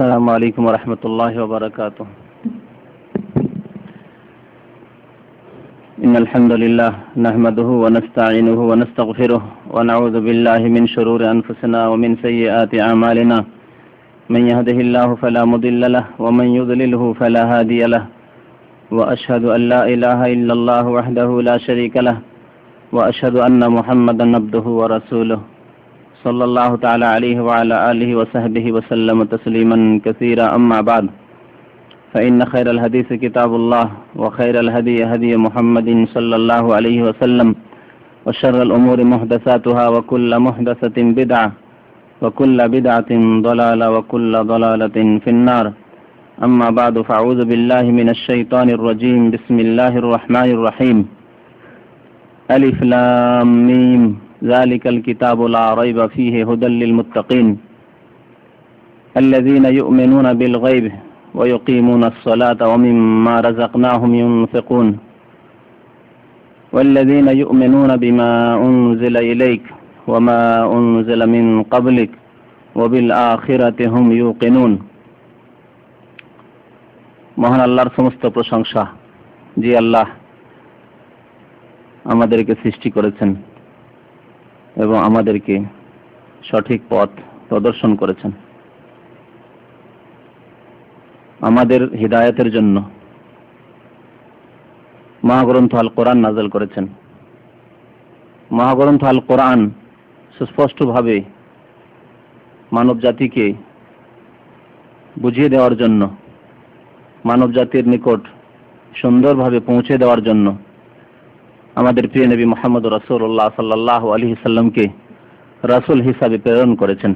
السلام عليكم ورحمة الله وبركاته. إن الحمد لله نحمده ونستعينه ونستغفره ونعوذ بالله من شرور أنفسنا ومن سيئات أعمالنا. من يهده الله فلا مضل له ومن يضلله فلا هادي له. وأشهد أن لا إله إلا الله وحده لا شريك له وأشهد أن محمدا عبده ورسوله صلى الله تعالى عليه وعلى آله وصحبه وسلم تسليما كثيرا. أما بعد، فإن خير الحديث كتاب الله وخير الهدي هدي محمد صلى الله عليه وسلم وشر الأمور محدثاتها وكل محدثة بدعة وكل بدعة ضلالة وكل ضلالة في النار. أما بعد، فأعوذ بالله من الشيطان الرجيم. بسم الله الرحمن الرحيم. ألف لام ميم ذلك الكتاب لا ريب فيه هدى للمتقين الذين يؤمنون بالغيب ويقيمون الصلاة ومما رزقناهم ينفقون والذين يؤمنون بما أنزل إليك وما أنزل من قبلك وبالآخرة هم يوقنون. মহান আল্লাহর সমস্ত প্রশংসা, যে আল্লাহ আমাদেরকে সৃষ্টি করেছেন এবং আমাদেরকে সঠিক পথ প্রদর্শন করেছেন, আমাদের হিদায়াতের জন্য মহাগ্রন্থ আল কোরআন নাযিল করেছেন। মহাগ্রন্থ আল কোরআন সুস্পষ্টভাবে মানব জাতিকে বুঝিয়ে দেওয়ার জন্য, মানব জাতির নিকট সুন্দরভাবে পৌঁছে দেওয়ার জন্য আমাদের প্রিয় নবী মুহাম্মদ রাসূলুল্লাহ সাল্লাল্লাহু আলাইহি সাল্লামকে রাসূল হিসাবে প্রেরণ করেছেন।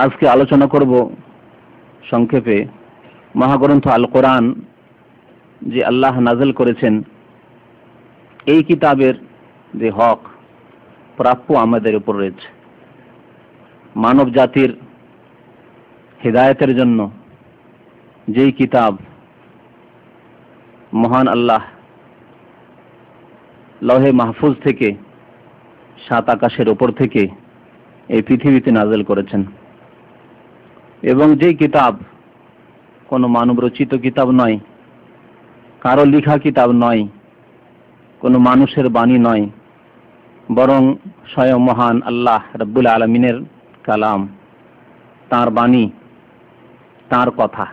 আজকে আলোচনা করব সংক্ষেপে মহাগ্রন্থ আল কোরআন যে আল্লাহ নাযিল করেছেন, এই কিতাবের যে হক প্রাপ্য আমাদের উপর রয়েছে। মানব জাতির হিদায়াতের জন্য যেই কিতাব মহান আল্লাহ লৌহে মাহফুজ থেকে, সাত আকাশের উপর থেকে এই পৃথিবীতে নাযিল করেছেন, এবং যেই কিতাব কোনো মানব রচিত কিতাব নয়, কারো লেখা কিতাব নয়, কোনো মানুষের বাণী নয়, বরং স্বয়ং মহান আল্লাহ রাব্বুল আলামিনের কালাম, তার বাণী, তার কথা।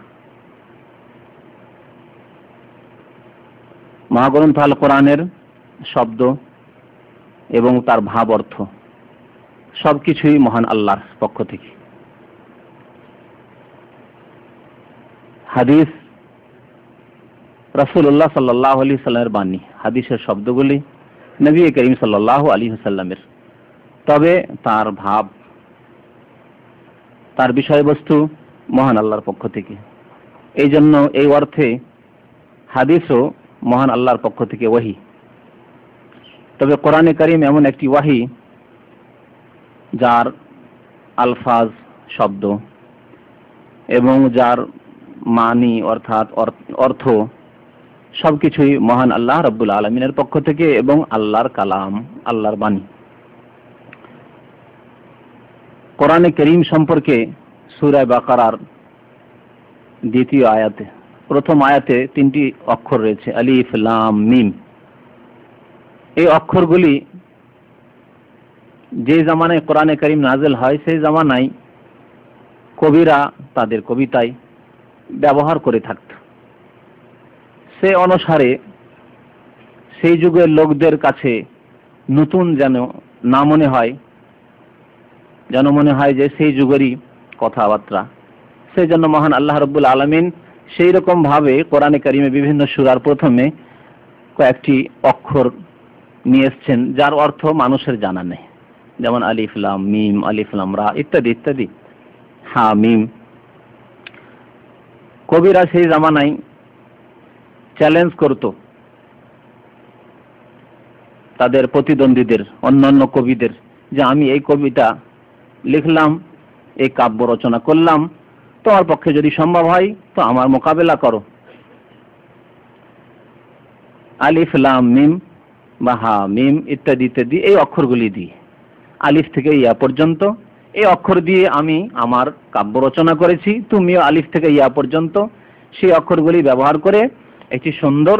মহাগ্রন্থ আল কোরআনের শব্দ এবং তার ভাব অর্থ সবকিছুই মহান আল্লাহর পক্ষ থেকে। হাদিস রাসূলুল্লাহ সাল্লাল্লাহু আলাইহি সাল্লামের বাণী, হাদিসের শব্দগুলি নবী করিম সাল্লাল্লাহু আলাইহি সাল্লামের, তবে তার ভাব, তার বিষয়বস্তু মহান আল্লাহর পক্ষ থেকে। এই জন্য এই অর্থে হাদিসও মহান আল্লাহর পক্ষ থেকে ওহী। তবে কোরআনে কারীম এমন একটি ওহী যার আলফাজ, শব্দ এবং যার মানি অর্থাৎ অর্থ সবকিছুই মহান আল্লাহ রাব্বুল আলামিনের পক্ষ থেকে এবং আল্লাহর কালাম, আল্লাহর বাণী। কোরআনে কারীম সম্পর্কে সূরা বাকারার দ্বিতীয় আয়াতে, প্রথম আয়াতে 3টি অক্ষর রয়েছে, আলিফ লাম মিম। এই অক্ষরগুলি যে জামানায় কোরআনে কারীম নাযিল হয়, সেই জামানায় কবিরা তাদের কবিতায় ব্যবহার করে থাকত। সে অনুসারে সেই যুগের লোকদের কাছে নতুন যেন না মনে হয়, যেন মনে হয় যে সেই যুগেরই কথাবার্তা। সেই জন্য মহান আল্লাহ রাব্বুল আলামিন সেই রকম ভাবে কোরআনে কারীমে বিভিন্ন সূরার প্রথমে কয়েকটি অক্ষর নিয়ে এসেছেন যার অর্থ মানুষের জানা নেই, যেমন আলিফ লাম মিম, আলিফ লাম রা ইত্যাদি ইত্যাদি, হা মিম। কবিরা সেই জামানায় চ্যালেঞ্জ করত তাদের প্রতিদ্বন্দ্বীদের, অন্যান্য কবিদের, যে আমি এই কবিতা লিখলাম, এই কাব্য রচনা করলাম, তোমার পক্ষে যদি সম্ভব হয় তো আমার মোকাবেলা করো। আলিফ লাম মিম বা হা মিম ইত্যাদি ইত্যাদি এই অক্ষরগুলি দিয়ে আলিফ থেকে ইয়া পর্যন্ত এই অক্ষর দিয়ে আমি আমার কাব্য রচনা করেছি, তুমিও আলিফ থেকে ইয়া পর্যন্ত সেই অক্ষরগুলি ব্যবহার করে একটি সুন্দর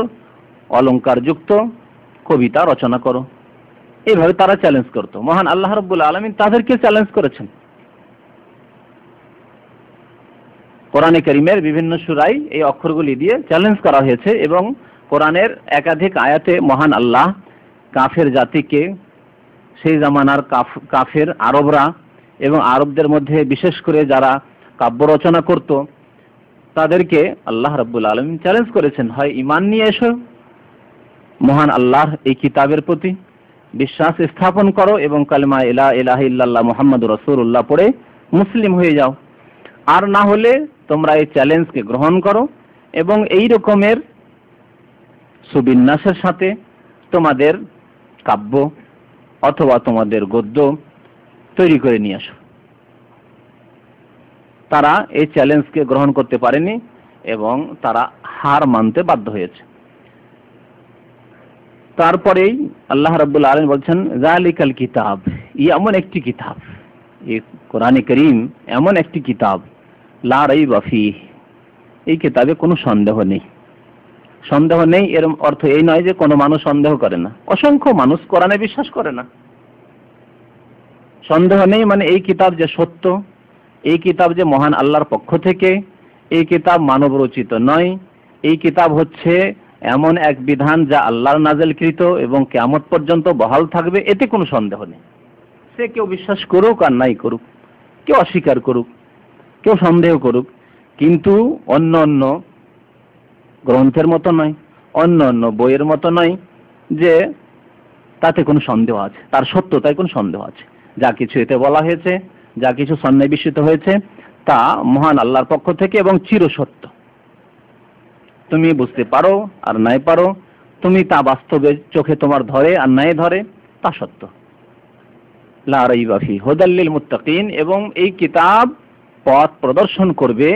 অলংকারযুক্ত কবিতা রচনা করো। এইভাবে তারা চ্যালেঞ্জ করতো। মহান আল্লাহ রাব্বুল আলামিন তাদেরকে চ্যালেঞ্জ করেছেন। কোরআনে কারীমের বিভিন্ন সূরায় এই অক্ষরগুলি দিয়ে চ্যালেঞ্জ করা হয়েছে এবং কোরআনের একাধিক আয়াতে মহান আল্লাহ কাফের জাতিকে, সেই জামানার কাফের আরবরা এবং আরবদের মধ্যে বিশেষ করে যারা কাব্য রচনা করত তাদেরকে আল্লাহ রাব্বুল আলামিন চ্যালেঞ্জ করেছেন, হয় ঈমান নিয়ে এসো মহান আল্লাহর এই কিতাবের প্রতি, বিশ্বাস স্থাপন করো এবং কালিমা লা ইলাহা ইল্লাল্লাহ মুহাম্মাদুর রাসূলুল্লাহ পড়ে মুসলিম হয়ে যাও, আর না হলে তোমরা এই চ্যালেঞ্জকে গ্রহণ করো এবং এই রকমের সুবিন্যাসের সাথে তোমাদের কাব্য অথবা তোমাদের গদ্য তৈরি করে নিয়ে আসো। তারা এই চ্যালেঞ্জকে গ্রহণ করতে পারেনি এবং তারা হার মানতে বাধ্য হয়েছে। তারপরেই আল্লাহ রাব্বুল আলামিন বলছেন, যালিকাল কিতাব, এমন একটি কিতাব, এই কোরআনে কারীম এমন একটি কিতাব, লা রাইবা ফীহ, এই কিতাবে কোনো সন্দেহ নেই। সন্দেহ নেই এর অর্থ এই নয় যে কোনো মানুষ সন্দেহ করে না, অসংখ্য মানুষ কোরআনে বিশ্বাস করে না। সন্দেহ নেই মানে এই কিতাব যে সত্য, এই কিতাব যে মহান আল্লাহর পক্ষ থেকে, এই কিতাব মানব রচিত নয়, এই কিতাব হচ্ছে এমন এক বিধান যা আল্লাহর নাযিলকৃত এবং কিয়ামত পর্যন্ত বহাল থাকবে, এতে কোনো সন্দেহ নেই। সে কেউ বিশ্বাস করুক আর নাই করুক, কেউ অস্বীকার করুক, কেউ সন্দেহ করুক, কিন্তু অন্য অন্য গ্রন্থের মতো নয়, অন্য অন্য বইয়ের মতো নয় যে তাতে কোনো সন্দেহ আছে, তার সত্যতায় কোনো সন্দেহ আছে। যা কিছু এতে বলা হয়েছে, যা কিছু সন্নিবেশিত হয়েছে তা মহান আল্লাহর পক্ষ থেকে এবং চিরসত্য। তুমি বুঝতে পারো আর নাই পারো, তুমি তা বাস্তবে চোখে তোমার ধরে আর নাই ধরে, তা সত্য। লা রাইবা ফীহ হুদাল লিল মুত্তাকিন, এবং এই কিতাব পথ প্রদর্শন করবে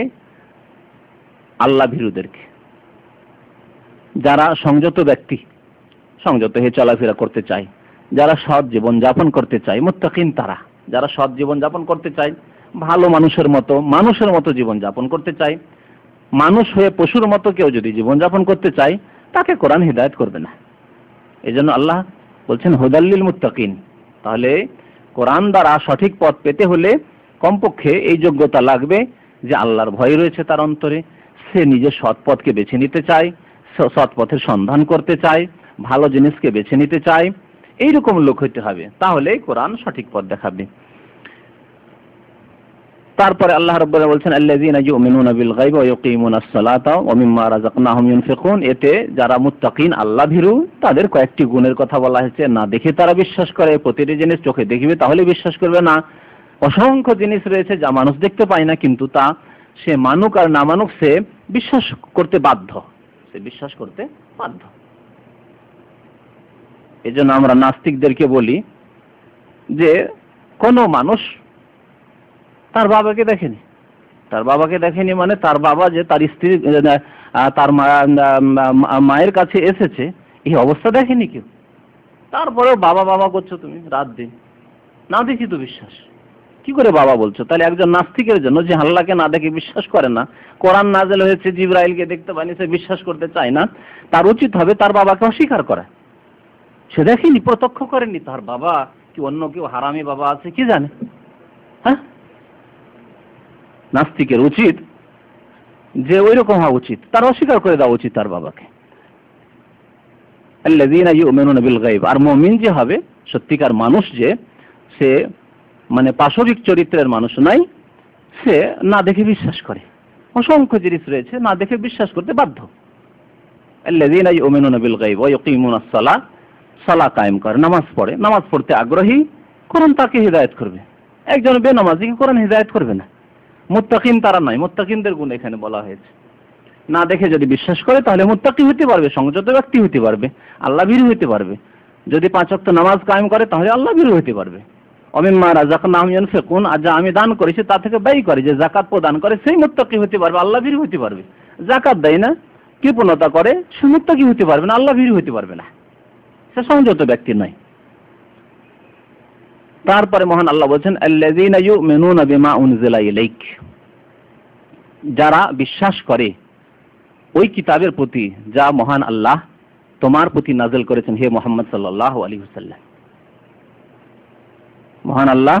আল্লাহ ভীরুদেরকে, যারা সংযত ব্যক্তি, সংযত হয়ে চলাফেরা করতে চায়, যারা সৎ জীবন যাপন করতে চায়, মুত্তাকিন তারা যারা সৎ জীবন যাপন করতে চায়, ভালো মানুষের মতো জীবন যাপন করতে চায়। মানুষ হয়ে পশুর মতো কেউ যদি জীবন যাপন করতে চায় তাকে কোরআন হিদায়াত করবে না। এজন্য আল্লাহ বলছেন হুদাল লিল মুত্তাকিন। তাহলে কোরআন দ্বারা সঠিক পথ পেতে হলে কমপক্ষে এই যোগ্যতা লাগবে যে আল্লাহর ভয় রয়েছে তার অন্তরে, সে নিজের সৎ পথকে বেছে নিতে চায়, সৎ পথের সন্ধান করতে চায়, ভালো জিনিসকে বেছে নিতে চায়, এইরকম লোক হইতে হবে, তাহলে কোরআন সঠিক পথ দেখাবে। তারপরে আল্লাহ রাব্বুল আলামিন বলছেন, আল্লাযীনা ইউমিনুনা বিল গায়বি ওয়া ইয়ুকিমুনাস সালাতা ওয়া মিম্মা রাযাকনাহুম ইউনফিকুন। এতে যারা মুত্তাকিন আল্লাহ ভীরু তাদের কয়েকটি গুণের কথা বলা হয়েছে। না দেখে তারা বিশ্বাস করে, প্রতিটি জিনিস চোখে দেখবে তাহলে বিশ্বাস করবে না। অসংখ্য জিনিস রয়েছে যা মানুষ দেখতে পায় না, কিন্তু তা সে মানুক আর না মানুক সে বিশ্বাস করতে বাধ্য, সে বিশ্বাস করতে বাধ্য। এজন্য আমরা নাস্তিকদেরকে বলি যে কোনো মানুষ তার বাবাকে দেখেনি, তার বাবাকে দেখেনি মানে তার বাবা যে তার স্ত্রী তার মায়ের কাছে এসেছে এই অবস্থা দেখেনি কেউ, তারপরেও বাবা বাবা করছো তুমি রাত দিন, না দেখি তো বিশ্বাস, কি করে বাবা বলছো? তাহলে একজন নাস্তিকের জন্য যে আল্লাহকে না দেখে বিশ্বাস করে না, কোরআন নাযিল হয়েছে জিবরাইলকে দেখতে পায়নি, সে বিশ্বাস করতে চায় না, তার উচিত হবে তার বাবাকে অস্বীকার করা। সে দেখেনি, প্রত্যক্ষ করেনি, তার বাবা কি অন্য কেউ হারামি বাবা আছে কি জানে? হ্যাঁ, নাস্তিকের উচিত যে ওই রকম হওয়া উচিত, তার অস্বীকার করে দেওয়া উচিত তার বাবাকে। আল্লাযীনা ইউমিনুনা বিল গায়ব, আর মুমিন যে হবে সত্যিকার মানুষ, যে সে মানে পাশবিক চরিত্রের মানুষ নয়, সে না দেখে বিশ্বাস করে। অসংখ্য জিনিস রয়েছে না দেখে বিশ্বাস করতে বাধ্য। আল্লাযীনা ইউমিনুনা বিল গায়ব ওয়া ইয়ুকিমুনাস সালাত, সালাত কায়েম করে, নামাজ পড়ে, নামাজ পড়তে আগ্রহী, কোরআন তাকে হিদায়াত করবে। একজন বেনামাজিকে কোরআন হিদায়াত করবে না। মুত্তাকিন তারা নয়, মুত্তাকিনদের গুণ এখানে বলা হয়েছে। না দেখে যদি বিশ্বাস করে তাহলে মুত্তাকি হতে পারবে, সংযত ব্যক্তি হতে পারবে, আল্লাহ ভীরু হতে পারবে। যদি 5 ওয়াক্ত নামাজ কায়েম করে তাহলে আল্লাহ ভীরু হতে পারবে। ওমিম্মা রাযাকনাহুম ইউনফিকুন, আর যা আমি দান করেছি তা থেকে ব্যয় করে, যে যাকাত প্রদান করে সেই মুত্তাকি হতে পারবে, আল্লাহ ভীরু হতে পারবে। যাকাত দেয় না, কৃপণতা করে, সে মুত্তাকি হতে পারবে না, আল্লাহ ভীরু হতে পারবে না, সে সংযত ব্যক্তি নয়। তারপরে মহান আল্লাহ বলছেন আল্লাযীনা ইউমিনুনা বিমা উনজিলা ইলাইক, যারা বিশ্বাস করে ওই কিতাবের প্রতি যা মহান আল্লাহ তোমার প্রতি নাযিল করেছেন হে মুহাম্মদ সাল্লাল্লাহু আলাইহি ওয়াসাল্লাম। মহান আল্লাহ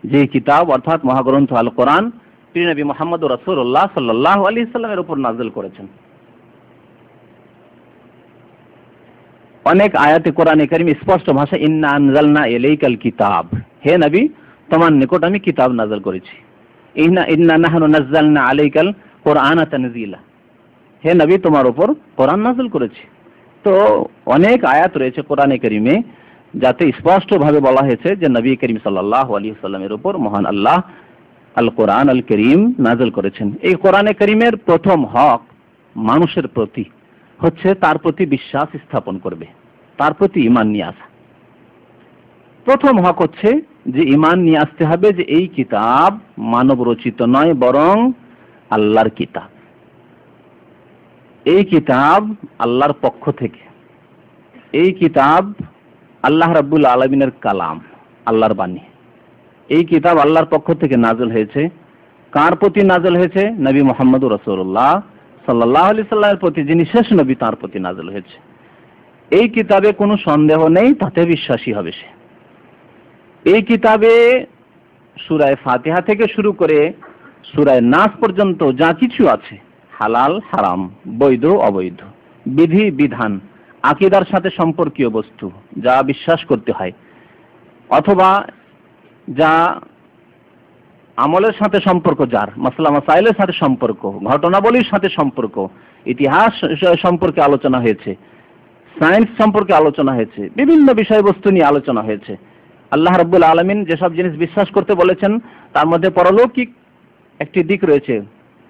যে কিতাব অর্থাৎ মহাগ্রন্থ আল কোরআন প্রিয় নবী মুহাম্মদ রাসূলুল্লাহ সাল্লাল্লাহু আলাইহি ওয়াসাল্লামের উপর নাযিল করেছেন। অনেক আয়াতে কোরআনে কারীম স্পষ্ট ভাষায় ইন্না আনজালনা ইলাইকাল কিতাব, হে নবী তোমার নিকট আমি কিতাব নাযিল করেছি। ইন্না নাহনু নাযালনা আলাইকাল কোরআনা তানজিলা, হে নবী তোমার উপর কোরআন নাযিল করেছি। তো অনেক আয়াত রয়েছে কোরআনে কারীমে যাতে স্পষ্ট ভাবে বলা হয়েছে যে নবী করিম সাল্লাল্লাহু আলাইহি ওয়াসাল্লামের উপর মহান আল্লাহ আল কোরআন আল করিম নাযিল করেছেন। এই কোরআনে কারীমের প্রথম হক মানুষের প্রতি হচ্ছে তার প্রতি বিশ্বাস স্থাপন করবে, তার প্রতি ঈমান নিয়ে আসা। প্রথম হক হচ্ছে যে ঈমান নিয়ে আসতে হবে যে এই কিতাব মানব রচিত নয় বরং আল্লাহর কিতাব। এই কিতাব আল্লাহর পক্ষ থেকে, এই কিতাব আল্লাহ রাব্বুল আলামিনের কালাম, আল্লাহর বাণী। এই কিতাব আল্লাহর পক্ষ থেকে নাযিল হয়েছে। কার প্রতি নাযিল হয়েছে? নবী মুহাম্মদুর রাসূলুল্লাহ সাল্লাল্লাহু আলাইহি সাল্লামের প্রতি, যিনি শেষ নবী, তার প্রতি নাযিল হয়েছে। এই কিতাবে কোনো সন্দেহ নেই, তাতে বিশ্বাসী হবে সে। এই কিতাবে সূরা ফাতিহা থেকে শুরু করে সূরা নাস পর্যন্ত যা কিছু আছে, হালাল হারাম, বৈধ অবৈধ, বিধি বিধান, আকীদার সাথে সম্পর্কীয় বস্তু যা বিশ্বাস করতে হয়, অথবা যা আমলের সাথে সম্পর্ক, যার মাসলা মাসাইলের সাথে সম্পর্ক, ঘটনাবলীর সাথে সম্পর্ক, ইতিহাস সম্পর্কে আলোচনা হয়েছে, সায়েন্স সম্পর্কে আলোচনা হয়েছে, বিভিন্ন বিষয়বস্তু নিয়ে আলোচনা হয়েছে। আল্লাহ রাব্বুল আলামিন যেসব জিনিস বিশ্বাস করতে বলেছেন তার মধ্যে পরলৌকিক একটি দিক রয়েছে,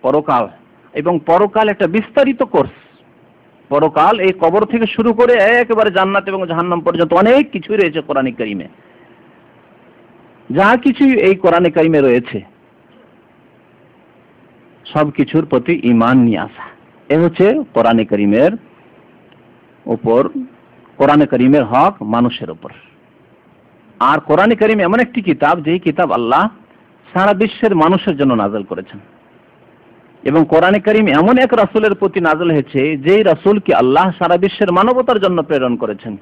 পরকাল, এবং পরকাল একটা বিস্তারিত কোর্স। পরকাল এই কবর থেকে শুরু করে একেবারে জান্নাত এবং জাহান্নাম পর্যন্ত অনেক কিছুই রয়েছে কোরআনে কারীমে। যা কিছু এই কোরআনে কারীমে রয়েছে সব কিছুর প্রতি ঈমান নিয়ে আসা, এ হচ্ছে কোরআনে কারীমের উপর, কোরআনে কারীমের হক মানুষের উপর। আর কোরআনে কারীম এমন একটি কিতাব যেই কিতাব আল্লাহ সারা বিশ্বের মানুষের জন্য নাযিল করেছেন, এবং কোরআনে কারীম এমন এক রাসূলের প্রতি নাযিল হয়েছে যেই রাসূলকে আল্লাহ সারা বিশ্বের মানবতার জন্য প্রেরণ করেছেন।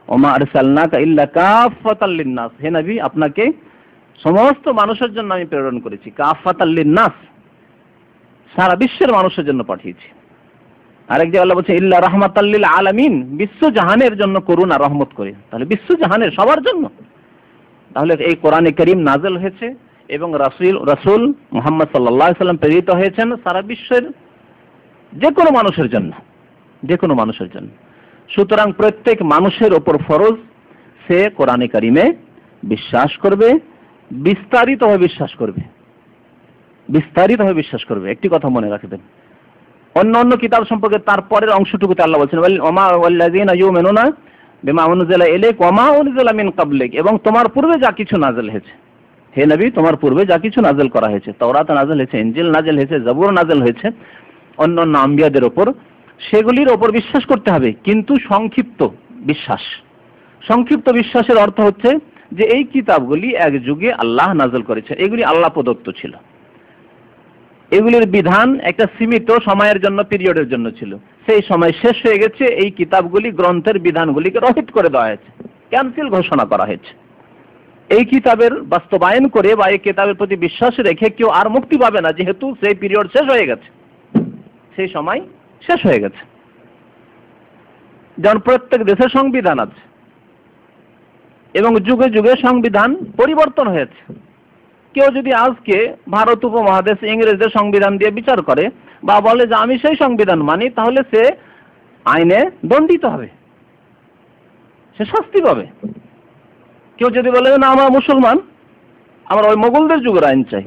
ওমা আরসালনাকা ইল্লা কাফাতাল লিন-নাস, হে নবী আপনাকে সমস্ত মানুষের জন্য আমি প্রেরণ করেছি। কাফাতাল লিন-নাস, সারা বিশ্বের মানুষের জন্য পাঠিয়েছি। আরেক জায়গায় আল্লাহ বলছে ইল্লা রাহমাতাল লিল আলামিন, বিশ্ব জাহানের জন্য করুণা রহমত করে। তাহলে বিশ্ব জাহানের সবার জন্য। তাহলে এই কোরআনে কারীম নাযিল হয়েছে এবং রাসূল মুহাম্মদ সাল্লাল্লাহু আলাইহি ওয়াসাল্লাম প্রেরিত হয়েছেন সারা বিশ্বের যে কোনো মানুষের জন্য, যে কোনো মানুষের জন্য। সুতরাং প্রত্যেক মানুষের ওপর ফরজ সে কোরআনে কারীমে বিশ্বাস করবে, বিস্তারিতভাবে বিশ্বাস করবে, বিস্তারিতভাবে বিশ্বাস করবে। একটি কথা মনে রাখবেন, অন্য অন্য কিতাব সম্পর্কে তারপরের অংশটুকুতে আল্লাহ বলছেন ওমা ওয়াল্লাযীনা ইউমিনুনা বিমা উনজিলা ইলাইক ওমা উনজিলা মিন ক্বাবলিক, এবং তোমার পূর্বে যা কিছু নাযিল হয়েছে, হে নবী তোমার পূর্বে যা কিছু নাযিল করা হয়েছে, তাওরাত নাযিল হয়েছে, ইনজিল নাযিল হয়েছে, জবুর নাযিল হয়েছে অন্য অন্য আম্বিয়াদের ওপর, সেগুলির ওপর বিশ্বাস করতে হবে, কিন্তু সংক্ষিপ্ত বিশ্বাস। সংক্ষিপ্ত বিশ্বাসের অর্থ হচ্ছে যে এই কিতাবগুলি এক যুগে আল্লাহ নাযিল করেছে, এগুলি আল্লাহ প্রদত্ত ছিল, এগুলির বিধান একটা সীমিত সময়ের জন্য, পিরিয়ডের জন্য ছিল, সেই সময় শেষ হয়ে গেছে, এই কিতাবগুলি গ্রন্থের বিধানগুলিকে রহিত করে দেওয়া হয়েছে, ক্যান্সেল ঘোষণা করা হয়েছে। এই কিতাবের বাস্তবায়ন করে বা এই কিতাবের প্রতি বিশ্বাস রেখে কেউ আর মুক্তি পাবে না, যেহেতু সেই পিরিয়ড শেষ হয়ে গেছে, সেই সময় শেষ হয়ে গেছে। যেমন প্রত্যেক দেশের সংবিধান আছে এবং যুগে যুগে সংবিধান পরিবর্তন হয়েছে। কেউ যদি আজকে ভারত উপমহাদেশ ইংরেজদের সংবিধান দিয়ে বিচার করে বা বলে যে আমি সেই সংবিধান মানি, তাহলে সে আইনে দণ্ডিত হবে, সে শাস্তি পাবে। কেউ যদি বলে না আমরা মুসলমান, আমরা ওই মোগলদের যুগের আইন চাই,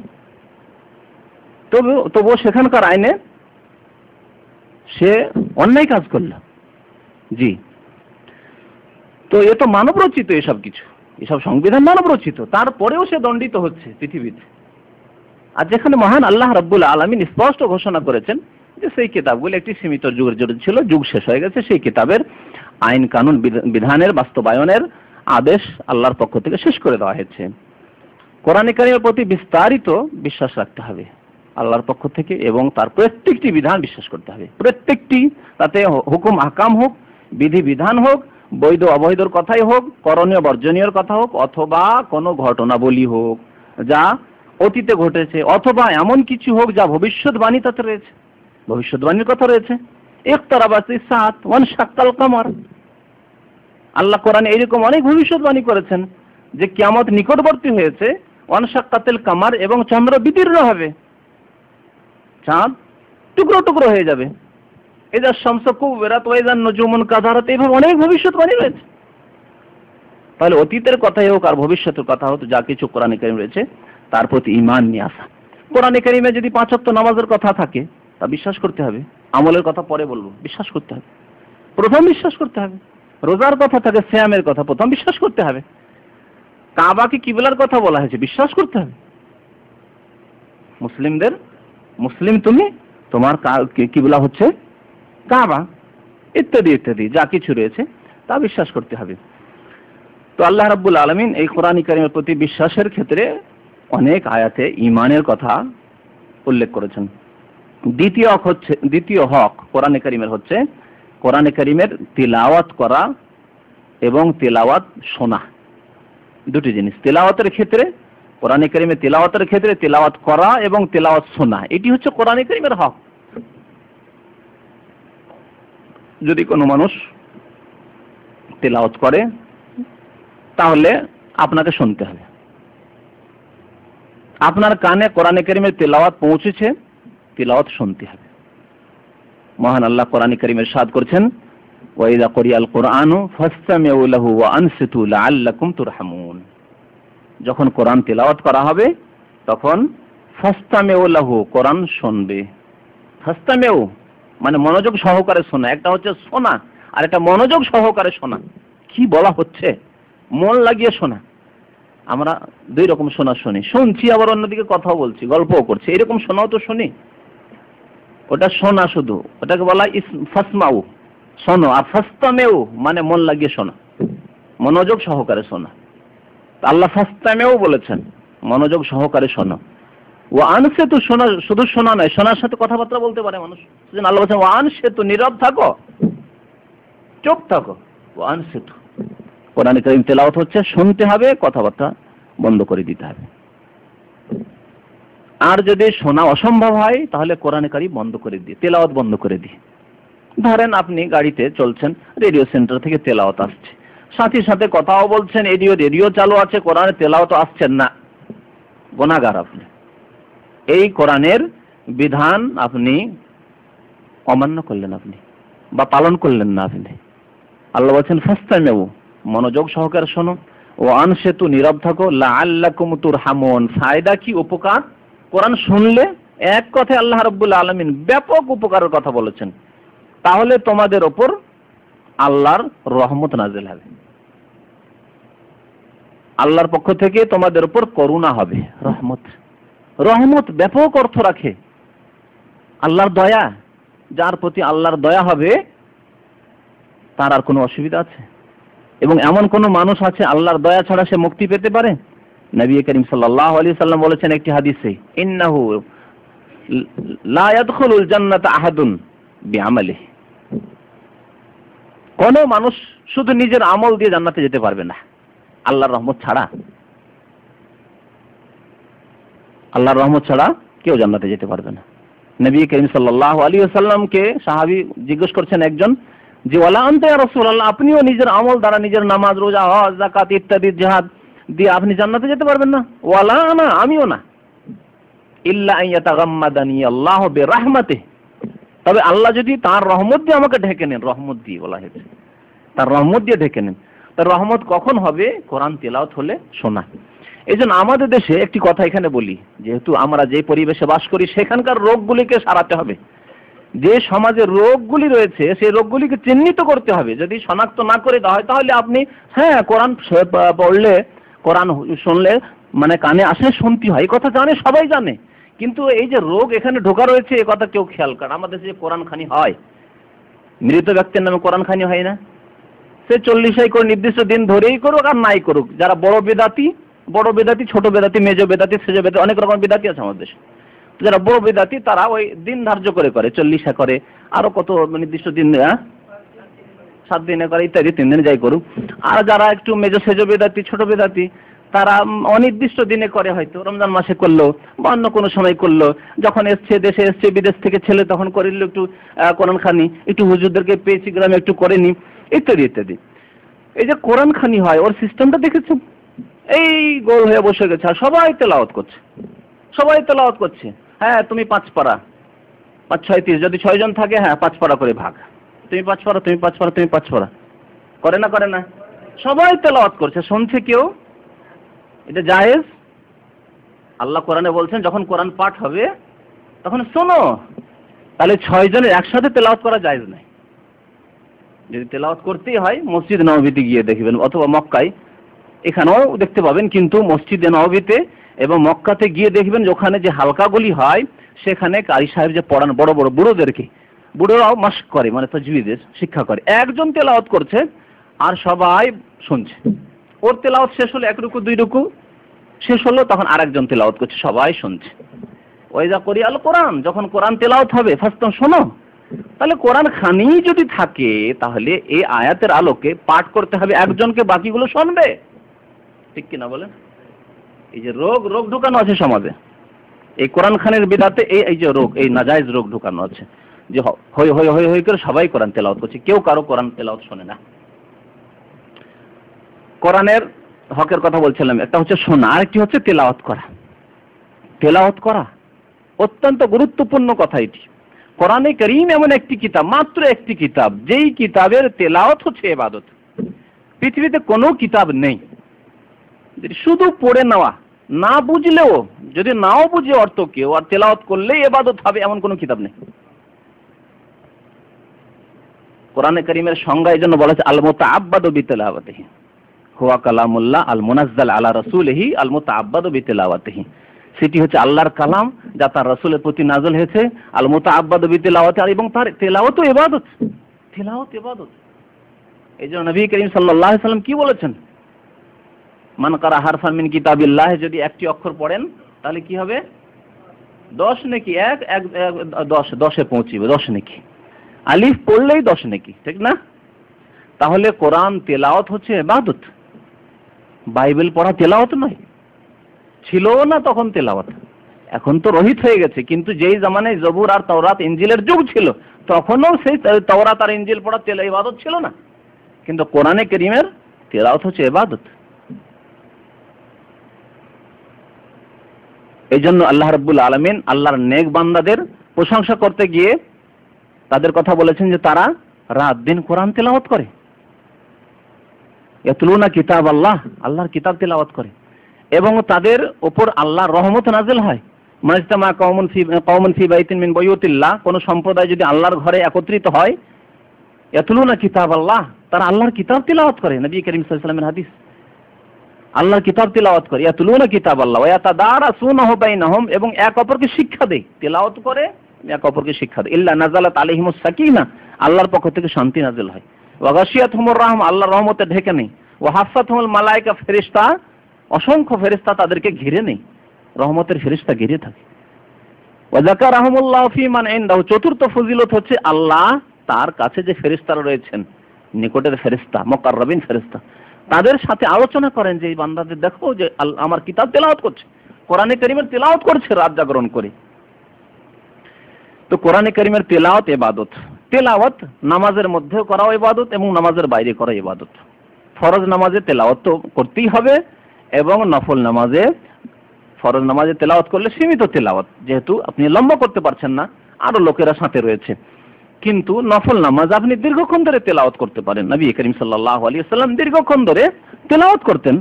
তবুও সেখানকার আইনে সে অন্যায় কাজ করল। জি, তো এ তো মানব রচিত, এসব কিছু, এসব সংবিধান মানব রচিত, তারপরেও সে দণ্ডিত হচ্ছে পৃথিবীতে। আর যেখানে মহান আল্লাহ রাব্বুল আলামিন স্পষ্ট ঘোষণা করেছেন যে সেই কিতাবগুলি একটি সীমিত যুগের জন্য ছিল, যুগ শেষ হয়ে গেছে, সেই কিতাবের আইন কানুন বিধানের বাস্তবায়নের আদেশ আল্লাহর পক্ষ থেকে শেষ করে দেওয়া হয়েছে। কোরআন কারীমের প্রতি বিস্তারিত বিশ্বাস রাখতে হবে আল্লাহর পক্ষ থেকে, এবং তার প্রত্যেকটি বিধান বিশ্বাস করতে হবে। প্রত্যেকটি, তাতে হুকুম আহকাম হোক, বিধি বিধান হোক, বৈধ অবৈধর কথাই হোক, করণীয় বর্জনীয় কথা হোক, অথবা কোনো ঘটনাবলী হোক যা অতীতে ঘটেছে, অথবা এমন কিছু হোক যা ভবিষ্যৎবাণী তাতে রয়েছে, ভবিষ্যৎবাণীর কথা রয়েছে। ইকতারাবাতিস সাআত ওয়ানশাক্কাল কামার, আল্লাহ কোরআনে এরকম অনেক ভবিষ্যৎবাণী করেছেন যে কিয়ামত নিকটবর্তী হয়েছে। ওয়ানশাক্কাতিল কামার, এবং চন্দ্র বিদীর্ণ হবে, চাঁদ টুকরো টুকরো হয়ে যাবে। ইযা শামসু কুবিরাত ওয়া ইযা নুজুমুন কাদারাত, এইভাবে অনেক ভবিষ্যৎবাণী রয়েছে। তাহলে অতীতের কথাই হোক আর ভবিষ্যতের কথা হোক, যা কিছু কোরআনে কারীম রয়েছে তার প্রতি ঈমান নিয়ে আসা। কোরআনে কারীমে যদি 5 ওয়াক্ত নামাজের কথা থাকে তা বিশ্বাস করতে হবে। আমলের কথা পরে বলবো, বিশ্বাস করতে হবে, প্রথম বিশ্বাস করতে হবে। রোজার কথা থাকে, সিয়ামের কথা প্রথম বিশ্বাস করতে হবে। কাবাকে কিবলার কথা বলা হয়েছে, বিশ্বাস করতে হবে। মুসলিম তুমি, তোমার কিবলা হচ্ছে কাবা, ইত্যাদি ইত্যাদি যা কিছু রয়েছে তা বিশ্বাস করতে হবে। তো আল্লাহ রাব্বুল আলামিন এই কোরআন কারীমের প্রতি বিশ্বাসের ক্ষেত্রে অনেক আয়াতে ঈমানের কথা উল্লেখ করেছেন। দ্বিতীয় হক কোরআন কারীমের হচ্ছে কোরআন কারীমের তিলাওয়াত করা এবং তিলাওয়াত শোনা, দুটি জিনিস। তিলাওয়াতের ক্ষেত্রে, কোরআন কারীমের তিলাওয়াতের ক্ষেত্রে তিলাওয়াত করা এবং তিলাওয়াত শোনা, এটি হচ্ছে কোরআন কারীমের হক। যদি কোনো মানুষ তিলাওয়াত করে তাহলে আপনাকে শুনতে হবে। আপনার কানে কোরআন কারীমের তিলাওয়াত পৌঁছেছে, তিলাওয়াত শুনতে হবে। মহান আল্লাহ কোরআন কারীমে ইরশাদ করেছেন, ওয়া ইযা কুরিয়াল কুরআনু ফাসতামিউ লাহু ওয়া আনসিতু লাআল্লাকুম তুরহামুন। যখন কোরআন তিলাওয়াত করা হবে তখন ফাসতামিউ লাহু, কোরআন শুনবে। ফাসতামিউ মানে মনোযোগ সহকারে শোনা। একটা হচ্ছে শোনা আর একটা মনোযোগ সহকারে শোনা। কি বলা হচ্ছে মন লাগিয়ে শোনা। আমরা দুই রকম শোনা শুনি, শুনছি আবার অন্যদিকে কথাও বলছি, গল্পও করছি, এরকম শোনাও তো শুনি। ওটা শোনা শুধু, ওটাকে বলা ফাসমাউ, শোনো। আর ফাসতামিউ মানে মন লাগিয়ে শোনা, মনোযোগ সহকারে শোনা। আল্লাহ ফাসতামিউ বলেছেন, মনোযোগ সহকারে শোনো। ওয়া আনসিতু, শোনা শুধু শোনা নয়, শোনার সাথে কথাবার্তা বলতে পারে মানুষ। সেজন্য আল্লাহ বলেছেন ওয়া আনসিতু, নীরব থাকো, চুপ থাকো। ওয়া আনসিতু, কোরআন কারীম তেলাওয়াত হচ্ছে, শুনতে হবে, কথাবার্তা বন্ধ করে দিতে হবে। আর যদি শোনা অসম্ভব হয় তাহলে কোরআন কারীম বন্ধ করে দিয়ে, তেলাওয়াত বন্ধ করে দিয়ে। ধরেন আপনি গাড়িতে চলছেন, রেডিও সেন্টার থেকে তেলাওয়াত আসছে, সাথে সাথে কথাও বলছেন, রেডিও চালু আছে, কোরআনের তেলাওয়াত আসছেন না, গুনাহগার আপনি। এই কোরআনের বিধান আপনি অমান্য করলেন, আপনি বা পালন করলেন না আপনি। আল্লাহ বলছেন ফাসতামিউ, মনোযোগ সহকারে শোনো। ও আনসিতু, নীরব থাকো। লাআল্লাকুম তুরহামুন, ফায়দা কি, উপকার। কোরআন শুনলে এক কথায় আল্লাহ রাব্বুল আলামিন ব্যাপক উপকারের কথা বলেছেন। তাহলে তোমাদের ওপর আল্লাহর রহমত নাযিল হবে, আল্লাহর পক্ষ থেকে তোমাদের উপর করুণা হবে। রহমত ব্যাপক অর্থ রাখে, আল্লাহর দয়া। যার প্রতি আল্লাহর দয়া হবে তার আর কোনো অসুবিধা আছে? এবং এমন কোন মানুষ আছে আল্লাহর দয়া ছাড়া সে মুক্তি পেতে পারে? নবী করিম সাল্লাল্লাহু আলাইহি সাল্লাম বলেছেন একটি হাদিসে, ইন্নাহু লা ইয়াদখুলুল জান্নাতা আহাদুন বিআমালিহি, কোন মানুষ শুধু নিজের আমল দিয়ে জান্নাতে যেতে পারবে না আল্লাহর রহমত ছাড়া। আল্লাহর রহমত ছাড়া কেউ জান্নাতে যেতে পারবে না। নবী করিম সাল্লাল্লাহু আলাইহি ওয়াসাল্লামকে সাহাবী জিজ্ঞেস করছেন একজন, যে ওয়ালা আনতা ইয়া রাসূলুল্লাহ, আপনিও নিজের আমল দ্বারা, নিজের নামাজ, রোজা, হজ, যাকাত ইত্যাদি জিহাদ দিয়ে আপনি জান্নাতে যেতে পারবেন না? ওয়ালা আনা, আমিও না। ইল্লা আন ইয়াতাগাম্মাদানি আল্লাহু বিরাহমাতিহি, তবে আল্লাহ যদি তার রহমত দিয়ে আমাকে ঢেকে নেন, রহমত দিয়ে বলা হয়েছে, তার রহমত দিয়ে ঢেকে নেন। তার রহমত কখন হবে? কোরআন তেলাওয়াত হলে, শোনা। এই জন্য আমাদের দেশে একটি কথা এখানে বলি, যেহেতু আমরা যে পরিবেশে বাস করি সেখানকার রোগগুলিকে সারাতে হবে। যে সমাজে রোগগুলি রয়েছে সেই রোগগুলিকে চিহ্নিত করতে হবে। যদি শনাক্ত না করে দেওয়া হয় তাহলে আপনি, হ্যাঁ কোরআন পড়লে, কোরআন শুনলে মানে কানে আসে, শুনতে হয়, এই কথা জানে, সবাই জানে। কিন্তু এই যে রোগ এখানে ঢোকা রয়েছে এ কথা কেউ খেয়াল করে। আমাদের যে কোরআন খানি হয়, মৃত ব্যক্তির নামে কোরআন খানি হয় না? সে 40 করে নির্দিষ্ট দিন ধরেই করুক আর নাই করুক। যারা বড় বেদাতি, ছোট বেদাতি, মেজ বেদাতি, সেজ বেদাতি, অনেক রকম বেদাতি আছে আমাদের দেশে। যারা বড় বেদাতি তারা ওই দিন ধার্য করে 40 করে, আরো কত নির্দিষ্ট দিন, 7 দিনে করে ইত্যাদি, 3 দিনে যাই করুক। আর যারা একটু মেজো সেজ বেদাতি, ছোট বেদাতি, তারা অনির্দিষ্ট দিনে করে, হয়তো রমজান মাসে করলো বা অন্য কোনো সময় করলো, যখন এসছে, দেশে এসছে, বিদেশ থেকে ছেলে তখন করে নিল একটু কোরআন খানি, একটু হুজুরদেরকে পেয়েছি গ্রামে একটু করে নি, ইত্যাদি ইত্যাদি। এই যে কোরআন খানি হয়, ওর সিস্টেমটা দেখেছেন? এই গোল হয়ে বসে গেছে আর সবাই তেলাওয়াত করছে। হ্যাঁ, তুমি 5 পারা, 5 6 30, যদি 6 জন থাকে, হ্যাঁ 5 পারা করে ভাগ, তুমি 5 পারা, তুমি 5 পারা, তুমি 5 পারা, করে না? সবাই তেলাওয়াত করছে, শুনছে কেউ? এটা জায়েজ? আল্লাহ কোরআনে বলছেন যখন কোরআন পাঠ হবে তখন শোনো। তাহলে 6 জনের একসাথে তেলাওয়াত করা জায়েজ নাই। যদি তেলাওয়াত করতেই হয় মসজিদ নববীতে গিয়ে দেখবেন, অথবা মক্কায়, এখানেও দেখতে পাবেন, কিন্তু মসজিদে নববীতে এবং মক্কাতে গিয়ে দেখবেন ওখানে যে হালকাগুলি হয় সেখানে কারি সাহেব যে পড়ান বড় বড় বুড়োরাও মাস্ক করে, মানে তাজবিদের শিক্ষা করে। একজন তেলাওয়াত করছে আর সবাই শুনছে। ওর তেলাওয়াত শেষ হলো, 1 রুকু 2 রুকু শেষ হলো, তখন আরেকজন তেলাওয়াত করছে, সবাই শুনছে। ওই যা করি আল কোরআন, যখন কোরআন তেলাওয়াত হবে ফার্স্ট শোনো। তাহলে কোরআন খানি যদি থাকে তাহলে এই আয়াতের আলোকে পাঠ করতে হবে একজনকে, বাকিগুলো শুনবে, ঠিক কিনা বলেন? এই যে রোগ ঢুকানো আছে সমাজে, এই কোরআন খানের বিদাতে এই যে রোগ, এই নাজায়েজ রোগ ঢুকানো আছে, যে হই হই হই হই করে সবাই কোরআন তেলাওয়াত করছে, কেউ কারো কোরআন তেলাওয়াত শোনে না। কোরআনের হকের কথা বলছিলাম, একটা হচ্ছে শোনা, আরেকটি হচ্ছে তেলাওয়াত করা। অত্যন্ত গুরুত্বপূর্ণ কথা এটি। কোরআনে কারীম এমন একটি কিতাব, মাত্র একটি কিতাব, যেই কিতাবের তেলাওয়াত হচ্ছে ইবাদত। পৃথিবীতে কোনো কিতাব নেই যদি শুধু পড়ে নেওয়া, না বুঝলেও, যদি নাও বুঝে অর্থ কেউ আর তেলাওয়াত করলেই ইবাদত হবে, এমন কোনো কিতাব নেই। কোরআনে কারীমের সংজ্ঞা এই জন্য বলা হয়েছে আল মুতাআব্বাদু বিতিলাওয়াতিহি হুয়া কালামুল্লাহ আল মুনাজ্জাল আলা রাসূলিহি আল মুতাআব্বাদু বিতিলাওয়াতিহি। সেটি হচ্ছে আল্লাহর কালাম যা তার রাসূলের প্রতি নাযিল হয়েছে, আল মুতাআব্বাদু বিতিলাওয়াতি, এবং তার তেলাওয়াতও ইবাদত। এই জন্য নবী করিম সাল্লাল্লাহু আলাইহি ওয়াসাল্লাম কি বলেছেন? মান কারা হারফান মিন কিতাবিল্লাহ, যদি একটি অক্ষর পড়েন তাহলে কি হবে? 10 নেকি, 10-এ পৌঁছিবে, 10 নেকি। আলিফ পড়লেই 10 নেকি, ঠিক না? তাহলে কোরআন তেলাওয়াত হচ্ছে ইবাদত, বাইবেল পড়া তেলাওয়াত নয়। ছিল না তখন তেলাওয়াত, এখন তো রহিত হয়ে গেছে, কিন্তু যেই জামানায় জবুর আর তাওরাত ইনজিলের যুগ ছিল তখনও সেই তাওরাত আর ইনজিল পড়া ইবাদত ছিল না, কিন্তু কোরআনে কারীমের তেলাওয়াত হচ্ছে ইবাদত। এই জন্য আল্লাহ রাব্বুল আলামিন আল্লাহর নেক বান্দাদের প্রশংসা করতে গিয়ে তাদের কথা বলেছেন যে তারা রাত দিন কোরআন তেলাওয়াত করে, ইয়াতলুনা কিতাব আল্লাহ, আল্লাহর কিতাব তেলাওয়াত করে, এবং তাদের উপর আল্লাহর রহমত নাযিল হয়। মাজতামা কওমুন ফি বাইতিন মিন বুয়ুতিল্লাহ, কোন সম্প্রদায় যদি আল্লাহর ঘরে একত্রিত হয়, ইয়াতলুনা কিতাব আল্লাহ, তারা আল্লাহর কিতাব তেলাওয়াত করে। নবী করিম সাল্লাল্লাহু আলাইহি ওয়াসাল্লামের হাদিস, আল্লাহর কিতাব তেলাওয়াত করে, ইয়াতলুনা কিতাব আল্লাহ ওয়া ইয়াতাদারাসুনাহু বাইনাহুম, এবং এক অপরকে শিক্ষা দেয়, তেলাওয়াত করে এক অপরকে শিক্ষা দেয়। ইল্লা নাযালাত আলাইহিমুস সাকিনা, আল্লাহর পক্ষ থেকে শান্তি নাযিল হয়। ওয়া গাশিয়াতহুমুর রাহমা, আল্লাহর রহমতে ঢেকে নেই। ওয়া হাফাতহুমুল মালায়েকা, ফেরেশতা, অসংখ্য ফেরেশতা তাদেরকে ঘিরে নেই, রহমতের ফেরেশতা ঘিরে থাকে। ওয়া যাকারাহুমুল্লাহু ফি মান ইনদাহু, চতুর্থ ফজিলত হচ্ছে আল্লাহ তার কাছে যে ফেরেশতারা রয়েছেন, নিকটের ফেরেশতা, মুকাররাবিন ফেরেশতা, তাদের সাথে আলোচনা করেন যে এই বান্দাদের দেখো যে আমার কিতাব তেলাওয়াত করছে, কোরআনে কারীমের তেলাওয়াত করছে রাত জাগরণ করে। তো কোরআনে কারীমের তেলাওয়াত ইবাদত। তেলাওয়াত নামাজের মধ্যেও করা ইবাদত এবং নামাজের বাইরে করা ইবাদত। ফরজ নামাজে তেলাওয়াত তো করতেই হবে, এবং নফল নামাজে, ফরজ নামাজে তেলাওয়াত করলে সীমিত তেলাওয়াত, যেহেতু আপনি লম্বা করতে পারছেন না, আরো লোকেরা সাথে রয়েছে, কিন্তু নফল নামাজ আপনি দীর্ঘক্ষণ ধরে তেলাওয়াত করতে পারেন। নবী করিম সাল্লাল্লাহু আলাইহি ওয়াসাল্লাম দীর্ঘক্ষণ ধরে তেলাওয়াত করতেন,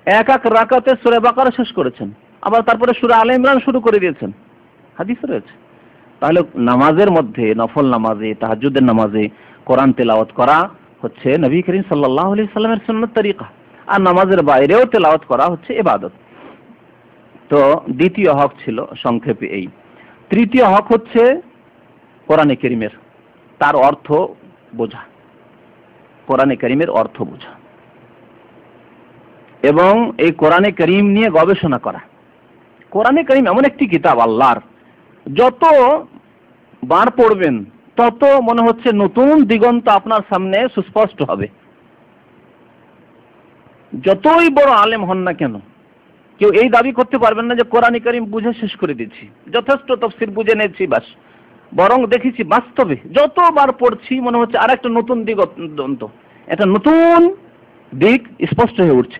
এক রাকাতে সূরা বাকারা শেষ করেছেন, আবার তারপরে সূরা আলে ইমরান শুরু করে দিয়েছেন, হাদিস রয়েছে। তাহলে নামাজের মধ্যে, নফল নামাজে, তাহাজ্জুদের নামাজে কোরআন তেলাওয়াত করা হচ্ছে নবী করিম সাল্লাল্লাহু আলাইহি ওয়াসাল্লামের সুন্নাত তরিকা, আর নামাজের বাইরেও তেলাওয়াত করা হচ্ছে ইবাদত। তো দ্বিতীয় হক ছিল সংক্ষেপে এই। তৃতীয় হক হচ্ছে কোরআনে কারীমের তার অর্থ বোঝা। কোরআনে কারীমের অর্থ বোঝা এবং এই কোরআনে কারীম নিয়ে গবেষণা করা। কোরআনে কারীম এমন একটি কিতাব আল্লাহর, যত বার পড়বেন তত মনে হচ্ছে নতুন দিগন্ত আপনার সামনে সুস্পষ্ট হবে। যতই বড় আলেম হন না কেন, কেউ এই দাবি করতে পারবেন না যে কোরআনে কারীম বুঝে শেষ করে দিচ্ছি, যথেষ্ট তাফসীর বুঝে নিয়েছি বাস। বরং দেখেছি বাস্তবে যতবার পড়ছি মনে হচ্ছে আর একটা নতুন দিগন্ত, একটা নতুন দিক স্পষ্ট হয়ে উঠছে,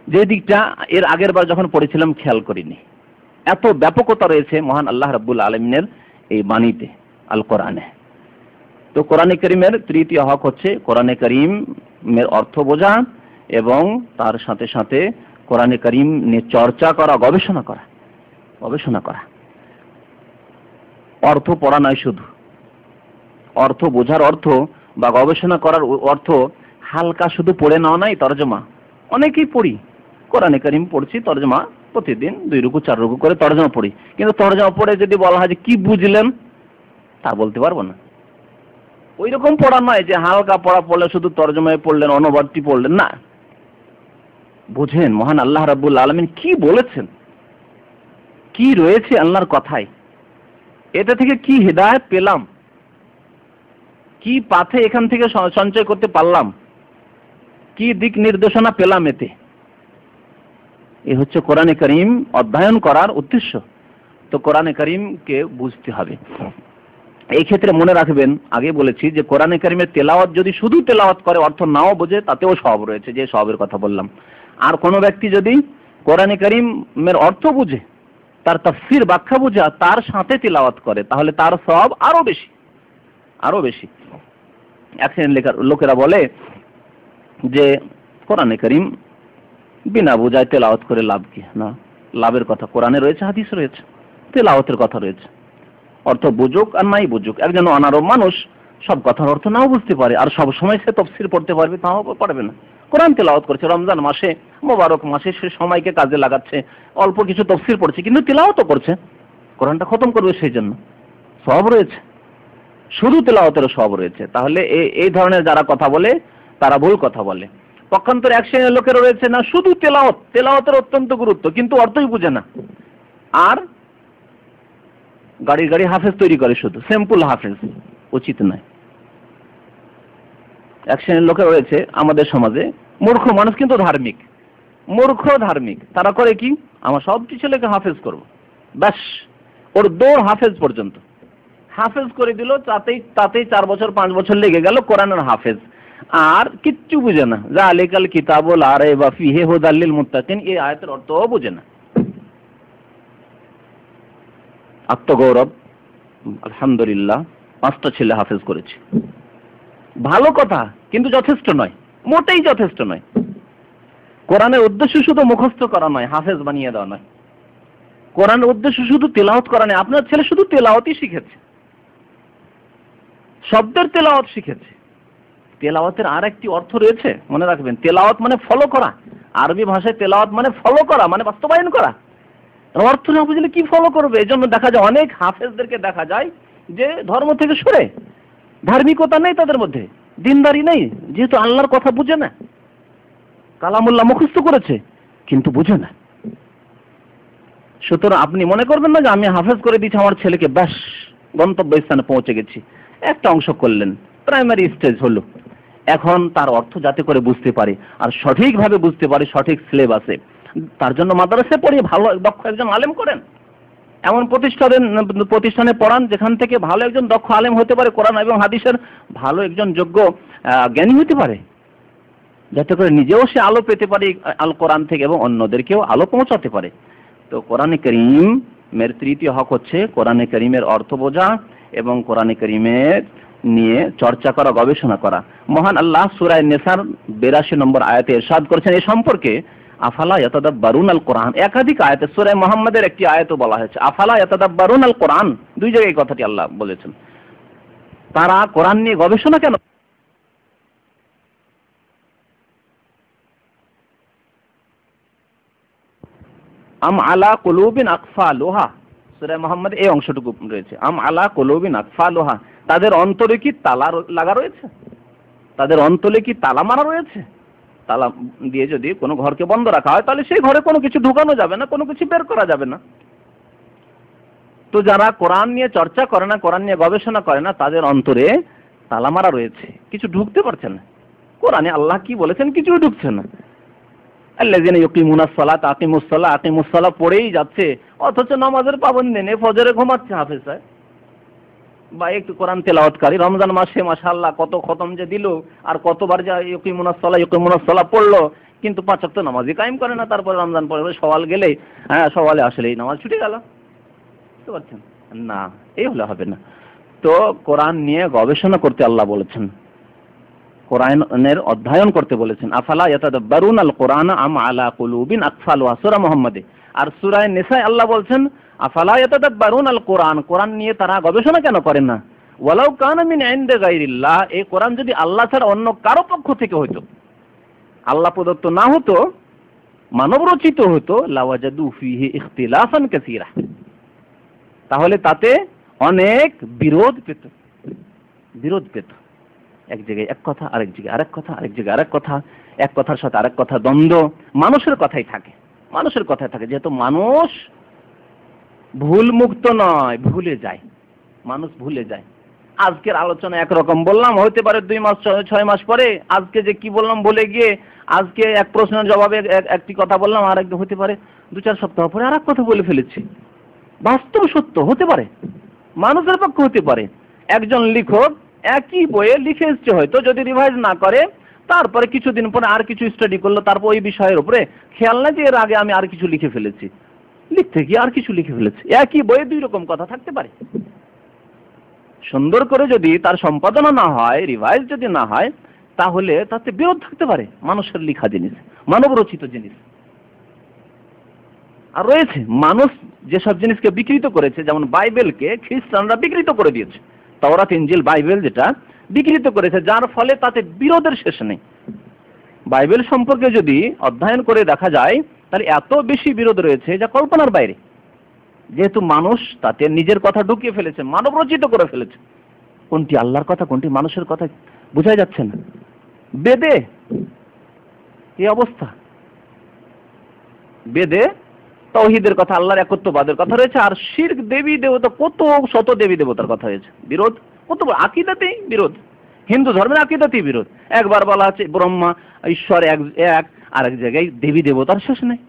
যে দিকটা এর আগের বার যখন পড়েছিলাম খেয়াল করিনি। এত ব্যাপকতা রয়েছে মহান আল্লাহ রাব্বুল আলামিনের এই বাণীতে, আল কোরআনে। তো কোরআনে কারীমের তৃতীয় হক হচ্ছে কোরআনে কারীমের অর্থ বোঝা এবং তার সাথে সাথে কোরআনে কারীম নিয়ে চর্চা করা, গবেষণা করা। অর্থ পড়া নয় শুধু, অর্থ বোঝার অর্থ বা গবেষণা করার অর্থ হালকা শুধু পড়ে নেওয়া নাই তরজমা। অনেকেই পড়ি, কোরআনে কারীম পড়ছি, তরজমা প্রতিদিন 2 রুকু 4 রুকু করে তরজমা পড়ি, কিন্তু তরজমা পড়ে যদি বলা হয় যে কি বুঝলেন, তা বলতে পারবো না। ওই রকম পড়া নয় যে হালকা পড়া পড়লে শুধু তরজমায় পড়লেন, অনুবাদটি পড়লেন না। বুঝেন মহান আল্লাহ রাব্বুল আলামিন কি বলেছেন, কি রয়েছে আল্লাহর কথায়, এটা থেকে কি হিদায়াত পেলাম, কি পাথে এখান থেকে সঞ্চয় করতে পারলাম, কি দিক নির্দেশনা পেলাম এতে। এ হচ্ছে কোরআনে কারীম অধ্যয়ন করার উদ্দেশ্য। তো কোরআনে কারীমকে বুঝতে হবে। এই ক্ষেত্রে মনে রাখবেন, আগে বলেছি যে কোরআনে কারীমের তেলাওয়াত যদি শুধু তেলাওয়াত করে, অর্থ নাও বোঝে, তাতেও সওয়াব রয়েছে, যে সওয়াবের কথা বললাম। আর কোনো ব্যক্তি যদি কোরআনে কারীমের অর্থ বুঝে, তার তাফসীর ব্যাখ্যা বুঝে, তার সাথে তেলাওয়াত করে, তাহলে তার সওয়াব আরো বেশি। এক শ্রেণীর লোকেরা বলে যে কোরআনে কারীম বিনা বোঝায় তেলাওয়াত করে লাভ কি? না, লাভের কথা কোরআনে রয়েছে, হাদিস রয়েছে, তেলাওয়াতের কথা রয়েছে। অর্থ বুঝুক আর নাই বুঝুক, একজন অনারব মানুষ সব কথার অর্থ নাও বুঝতে পারে, আর সব সময় সে তাফসীর পড়তে পারবে তাও পারবে না। কোরআন তেলাওয়াত করছে, রমজান মাসে, মোবারক মাসে সে সময়কে কাজে লাগাচ্ছে, অল্প কিছু তাফসীর পড়ছে, কিন্তু তেলাওয়াতও করছে, কোরআনটা খতম করবে, সেই জন্য সওয়াব রয়েছে, শুধু তেলাওয়াতেরও সওয়াব রয়েছে। তাহলে এই ধরনের যারা কথা বলে তারা ভুল কথা বলে। পক্ষান্তরে এক শ্রেণীর লোকেরা রয়েছে, না শুধু তেলাওয়াতের অত্যন্ত গুরুত্ব, কিন্তু অর্থই বুঝে না, আর গাড়ি হাফেজ তৈরি করে, শুধু সিম্পল হাফেজ, উচিত নয়। এক শ্রেণীর লোকেরা রয়েছে আমাদের সমাজে, মূর্খ মানুষ কিন্তু ধার্মিক, তারা করে কি, আমার সবটি ছেলেকে হাফেজ করব, ব্যাস ওর দৌড় হাফেজ পর্যন্ত, হাফেজ করে দিল, তাতেই 4 বছর 5 বছর লেগে গেল কোরআনের হাফেজ, আর কিচ্ছু বুঝে না। যালিকাল কিতাবুল লা রাইবা ফীহি হুদাল লিল মুত্তাকিন, এই আয়াতের অর্থও বুঝে না। আত্মগৌরব, আলহামদুলিল্লাহ 5টা ছেলে হাফেজ করেছে, ভালো কথা, কিন্তু যথেষ্ট নয়, মোটেই যথেষ্ট নয়। কোরআনের উদ্দেশ্য শুধু মুখস্থ করা নয়, হাফেজ বানিয়ে দেওয়া নয়। কোরআনের উদ্দেশ্য শুধু তেলাওয়াত করা নয়। আপনার ছেলে শুধু তেলাওয়াতই শিখেছে, শব্দের তেলাওয়াত শিখেছে। তেলাওয়াতের আর একটি অর্থ রয়েছে, মনে রাখবেন, তেলাওয়াত মানে ফলো করা। আরবি ভাষায় তেলাওয়াত মানে ফলো করা, মানে বাস্তবায়ন করা। অর্থ না বুঝলে কি ফলো করবে? এই জন্য দেখা যায় অনেক হাফেজদেরকে দেখা যায় যে ধর্ম থেকে সরে, ধার্মিকতা নেই তাদের মধ্যে, দিনদারি নেই, যেহেতু আল্লাহর কথা বুঝে না। কালামুল্লাহ মুখস্থ করেছে কিন্তু বুঝে না। সুতরাং আপনি মনে করবেন না যে আমি হাফেজ করে দিচ্ছি আমার ছেলেকে, ব্যাস গন্তব্যস্থানে পৌঁছে গেছি। একটা অংশ করলেন, প্রাইমারি স্টেজ হলো, এখন তার অর্থ যাতে করে বুঝতে পারে আর সঠিকভাবে বুঝতে পারে, সঠিক সিলেবাসে, তার জন্য মাদ্রাসায় পড়িয়ে ভালো দক্ষ একজন আলেম করেন, এমন প্রতিষ্ঠানে পড়ান যেখান থেকে ভালো একজন দক্ষ আলেম হতে পারে, কোরআন এবং হাদিসের ভালো একজন যোগ্য জ্ঞানী হতে পারে, যাতে করে নিজেও সে আলো পেতে পারে আল কোরআন থেকে এবং অন্যদেরকেও আলো পৌঁছাতে পারে। তো কোরআনে কারীমের তৃতীয় হক হচ্ছে কোরআনে কারীমের অর্থ বোঝা এবং কোরআনে কারীমের নিয়ে চর্চা করা, গবেষণা করা। মহান আল্লাহ সূরা নিসার 82 নম্বর আয়াতে ইরশাদ করেছেন এই সম্পর্কে, আফালা ইয়াতাদাব্বারুন আল কোরআন। একাধিক আয়াতে, সূরা মুহাম্মাদের একটি আয়াতও বলা হয়েছে আফালা ইয়াতাদাব্বারুন আল কোরআন, 2 জায়গায় এই কথাটি আল্লাহ বলেছেন। তারা কোরআন নিয়ে গবেষণা কেন? আম আলা কুলুবিন আকফালুহা, সূরা মুহাম্মদ এই অংশটুকু রয়েছে, আম আলা কুলুবিন আকফালুহা, তাদের অন্তরে কি তালা লাগা রয়েছে? তাদের অন্তরে কি তালা মারা রয়েছে? তালা দিয়ে যদি কোনো ঘরকে বন্ধ রাখা হয় তাহলে সেই ঘরে কোনো কিছু ঢুকানো যাবে না, কোনো কিছু বের করা যাবে না। তো যারা কোরআন নিয়ে চর্চা করে না, কোরআন নিয়ে গবেষণা করে না, তাদের অন্তরে তালা মারা রয়েছে, কিছু ঢুকতে পারছে না। কোরআনে আল্লাহ কি বলেছেন কিছু ঢুকছে না। আল্লাযিনা ইউকিমুনাস সালাতা আকিমুস সালাহ পড়েই যাচ্ছে, অথচ নামাজের পাবন্দি নেই, ফজরে ঘুমাচ্ছে হাফেজ সাহেব বা একটু কোরআন তেলাওয়াতকারী। রমজান মাসে মাশাআল্লাহ কত খতম যে দিল, আর কতবার যে ইউকিমুনাস সালাহ পড়লো, কিন্তু 5 ওয়াক্ত নামাজই কায়েম করে না। তারপরে রমজান পড়ে সওয়াল গেলেই সওয়ালে আসলেই নামাজ ছুটে গেল। বুঝতে পারছেন না? এই হলে হবে না। তো কোরআন নিয়ে গবেষণা করতে আল্লাহ বলেছেন, কোরআনের অধ্যয়ন করতে বলেছেন। আফালা ইয়াতাদাব্বারুনাল কোরআন আম আলা কুলুবিন আকফালুহা, সূরা মুহাম্মাদে। আর সূরা নিসায় আল্লাহ বলছেন আফালা ইয়াতাদাব্বারুনাল কোরআন, কোরআন নিয়ে তারা গবেষণা কেন করেন না? ওয়ালাউ কানা মিন ইনদি গায়রিল্লাহ, এই কোরআন যদি আল্লাহ ছাড়া অন্য কারো পক্ষ থেকে হতো, আল্লাহ প্রদত্ত না হতো, মানব রচিত হতো, লাওয়াজাদু ফিহি ইখতিলাফান কাসীরা, তাহলে তাতে অনেক বিরোধ পেত। এক জায়গায় এক কথা, আরেক জায়গায় আরেক কথা, আরেক জায়গায় আরেক কথা, এক কথার সাথে আরেক কথা দ্বন্দ্ব, মানুষের কথাই থাকে। যেহেতু মানুষ ভুল মুক্ত নয়, ভুলে যায়, মানুষ ভুলে যায়। আজকের আলোচনা একরকম বললাম, হতে পারে 2 মাস 6 মাস পরে আজকে যে কি বললাম বলে গিয়ে আজকে এক প্রশ্নের জবাবে একটি কথা বললাম, আর একদিন হতে পারে 2-4 সপ্তাহ পরে আরেক কথা বলে ফেলেছি। বাস্তব সত্য হতে পারে, মানুষের পক্ষে হতে পারে। একজন লেখক একই বইয়ে লিখে এসছে, হয়তো যদি রিভাইজ না করে তারপরে কিছুদিন পরে আর কিছু স্টাডি করলো, তারপর ওই বিষয়ের উপরে খেয়াল না যে এর আগে আমি আর কিছু লিখে ফেলেছি, লিখতে গিয়ে আর কিছু লিখে ফেলেছি। একই বইয়ে 2 রকম কথা থাকতে পারে। সুন্দর করে যদি তার সম্পাদনা না হয়, রিভাইজ যদি না হয়, তাহলে তাতে বিরোধ থাকতে পারে। মানুষের লেখা জিনিস, মানব রচিত জিনিস। আর রয়েছে মানুষ যেসব জিনিসকে বিকৃত করেছে, যেমন বাইবেলকে খ্রিস্টানরা বিকৃত করে দিয়েছে, তাওরাত ইনজিল বাইবেল যেটা বিকৃত করেছে, যার ফলে তাতে বিরোধের শেষ নেই। বাইবেল সম্পর্কে যদি অধ্যয়ন করে দেখা যায় তাহলে এত বেশি বিরোধ রয়েছে যা কল্পনার বাইরে। যেহেতু মানুষ তাতে নিজের কথা ঢুকিয়ে ফেলেছে, মানব রচিত করে ফেলেছে, কোনটি আল্লাহর কথা কোনটি মানুষের কথা বোঝা যাচ্ছে না। বেদে এই অবস্থা, বেদে তাওহীদের কথা, আল্লাহর একত্ববাদের কথা রয়েছে, আর শিরক দেবী দেবতা, কত শত দেবী দেবতার কথা রয়েছে। বিরোধ কত, আকীদাতেই বিরোধ, হিন্দু ধর্মের আকীদাতেই বিরোধ। একবার বলা আছে ব্রহ্মা ঈশ্বর এক, আরেক জায়গায় দেবী দেবতার শেষ নেই।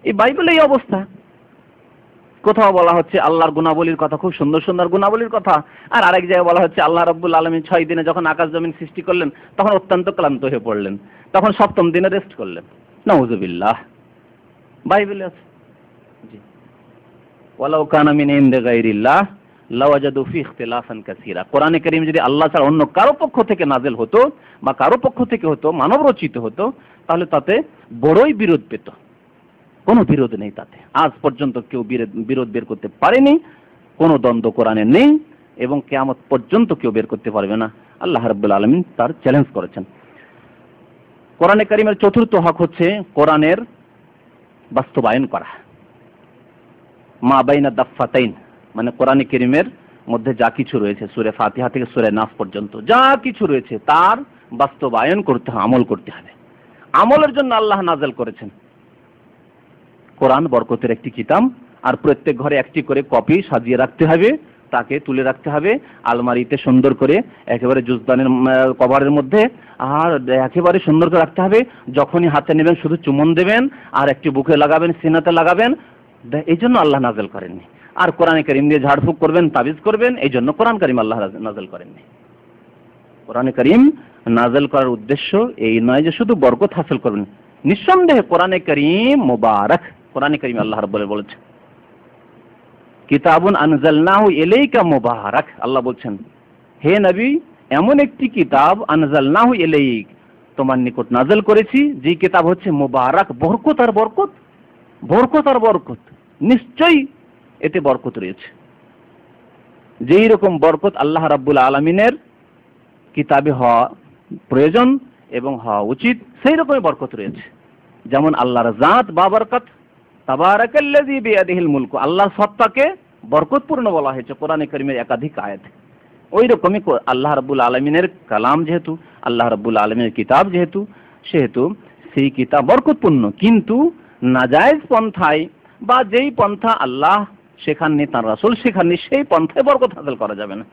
এই বাইবেলে এই অবস্থা। কোথাও বলা হচ্ছে আল্লাহর গুণাবলীর কথা, খুব সুন্দর সুন্দর গুণাবলীর কথা, আর আরেক জায়গায় বলা হচ্ছে আল্লাহ রাব্বুল আলামিন 6 দিনে যখন আকাশ জমিন সৃষ্টি করলেন তখন অত্যন্ত ক্লান্ত হয়ে পড়লেন, তখন 7ম দিনে রেস্ট করলেন। নাউযুবিল্লাহ, বাইবেলে আছে। জি, ওয়ালাউ কানা মিন ইনদি গায়রিল্লাহ লাওয়াজাদু ফি ইখতিলাফান কাসীরা। কোরআনে কারীম যদি আল্লাহ ছাড়া অন্য কারো পক্ষ থেকে নাযিল হতো বা কারো পক্ষ থেকে হতো, মানব রচিত হতো, তাহলে তাতে বড়ই বিরোধ পেত। কোনো বিরোধ নেই তাতে, আজ পর্যন্ত কেউ বিরোধ বের করতে পারেনি, কোনো দ্বন্দ্ব কোরআনে নেই, এবং কিয়ামত পর্যন্ত কেউ বের করতে পারবে না। আল্লাহ রাব্বুল আলামিন তার চ্যালেঞ্জ করেছেন। কোরআনে কারীমের চতুর্থ হক হচ্ছে কোরআনের বাস্তবায়ন করা। মা বাইনা দাফফাতাইন, মানে কোরআনে কারীমের মধ্যে যা কিছু রয়েছে, সূরা ফাতিহা থেকে সূরা নাস পর্যন্ত যা কিছু রয়েছে তার বাস্তবায়ন করতে হবে, আমল করতে হবে। আমলের জন্য আল্লাহ নাযিল করেছেন। কোরআন বরকতের একটি কিতাব, আর প্রত্যেক ঘরে একটি করে কপি সাজিয়ে রাখতে হবে, তাকে তুলে রাখতে হবে আলমারিতে সুন্দর করে, একেবারে জুজদানের কভারের মধ্যে, আর একেবারে সুন্দর করে রাখতে হবে। যখনই হাতে নেবেন শুধু চুমন দেবেন, আর একটি বুকে লাগাবেন, সিনাতে লাগাবেন। এই জন্য আল্লাহ নাযিল করেননি। আর কোরআনে কারীম দিয়ে ঝাড়ফুঁক করবেন, তাবিজ করবেন, এই জন্য কোরআন কারীম আল্লাহ নাযিল করেননি। কোরআনে কারীম নাযিল করার উদ্দেশ্য এই নয় যে শুধু বরকত হাসিল করবেন। নিঃসন্দেহে কোরআনে কারীম মুবারক। কোরআনে কারীম আল্লাহ রাব্বুল বলেছেন কিতাবুন আনজালনাহু ইলাইকা মুবারক। আল্লাহ বলছেন হে নবী, এমন একটি কিতাব আনজালনাহু ইলাইক, তোমার নিকট নাযিল করেছি, যে কিতাব হচ্ছে মুবারক, বরকত আর বরকত, বরকত আর বরকত। নিশ্চয়ই এতে বরকত রয়েছে। যেই রকম বরকত আল্লাহ রাব্বুল আলামিনের কিতাবে হওয়া প্রয়োজন এবং হওয়া উচিত, সেই রকমই বরকত রয়েছে। যেমন আল্লাহর জাত বাবরকত, তাবারাকাল্লাযী বিয়াদিহিল মুলক, আল্লাহর সত্তাকে বরকতপূর্ণ বলা হয়েছে কোরআনে কারীমের একাধিক আয়াতে। ওই রকমই আল্লাহ রাব্বুল আলামিনের কালাম যেহেতু, আল্লাহ রাব্বুল আলামিনের কিতাব যেহেতু, সেহেতু সেই কিতাব বরকতপূর্ণ, কিন্তু নাজায়েজ পন্থায় বা যেই পন্থা আল্লাহ শেখাননি, তার রাসূল শেখাননি, সেই পন্থায় বরকত হাসিল করা যাবে না।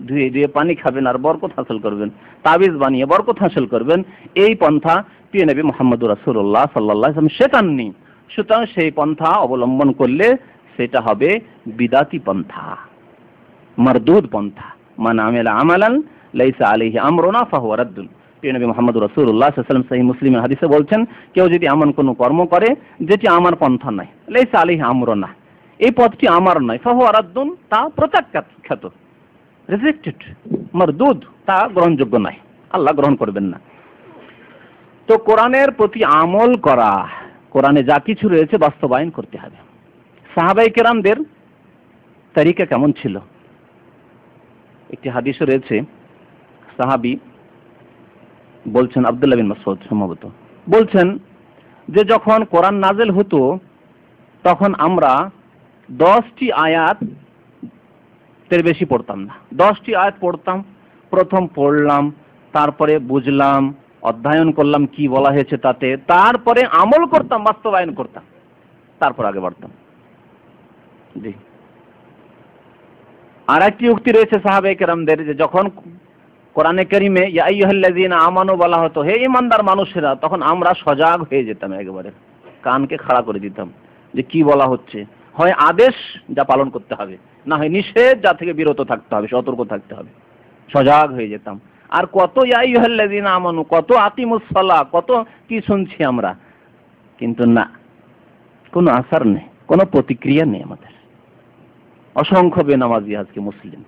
ধুয়ে ধুয়ে পানি খাবেন আর বরকত হাসিল করবেন, তাবিজ বানিয়ে বরকত হাসিল করবেন, এই পন্থা প্রিয় নবী মুহাম্মদুর রাসূলুল্লাহ সাল্লাল্লাহু আলাইহি ওয়াসাল্লাম শেখাননি। সুতরাং সেই পন্থা অবলম্বন করলে সেটা হবে বিদাতি পন্থা, মারদুদ পন্থা। মান আমিলা আমালান লাইসা আলাইহি আমরুনা ফাহুয়া রাদ্দুন। প্রিয় নবী মুহাম্মদুর রাসূলুল্লাহ সাল্লাল্লাহু আলাইহি ওয়াসাল্লাম সহিহ মুসলিমের হাদিসে বলছেন, কেউ যদি এমন কোনো কর্ম করে যেটি আমার পন্থা নয়, লাইসা আলাইহি আমরুনা, এই পথটি আমার নয়, ফাহুয়া রাদ্দুন, তা প্রত্যাখ্যাত, রিজেক্টেড, মারদুদ, তা গ্রহণযোগ্য নয়, আল্লাহ গ্রহণ করবেন না। তো কোরআনের প্রতি আমল করা, কোরআনে যা কিছু রয়েছে বাস্তবায়ন করতে হবে। সাহাবায়ে কেরামদের তরিকা কেমন ছিল? একটি হাদিসে রয়েছে, সাহাবী বলছেন, আব্দুল্লাহ বিন মাসউদ সম্ভবত বলছেন যে যখন কোরআন নাযিল হতো তখন আমরা 10টি আয়াত এর বেশি পড়তাম না। 10টি আয়াত পড়তাম, প্রথম পড়লাম, তারপরে বুঝলাম, অধ্যয়ন করলাম কি বলা হয়েছে তাতে, তারপরে আমল করতাম, বাস্তবায়ন করতাম, তারপর আগে বাড়তাম। জি। আর একটি উক্তি রয়েছে সাহাবায়ে কেরামদের, যে যখন কোরআনে কারিমে ইয়া আইয়ুহাল্লাযীনা আমানু বলা হতো, হে ঈমানদার মানুষেরা, তখন আমরা সজাগ হয়ে যেতাম, একেবারে কানকে খাড়া করে দিতাম যে কি বলা হচ্ছে। হয় আদেশ, যা পালন করতে হবে, না হয় নিষেধ, যা থেকে বিরত থাকতে হবে, সতর্ক থাকতে হবে, সজাগ হয়ে যেতাম। আর কত ইয়া আইয়ুহাল্লাযীনা আমানু, কত আকিমুস সালাহ, কত কি শুনছি আমরা, কিন্তু না, কোনো আসার নেই, কোনো প্রতিক্রিয়া নেই আমাদের। অসংখ্য বেনামাজি আজকে মুসলিম।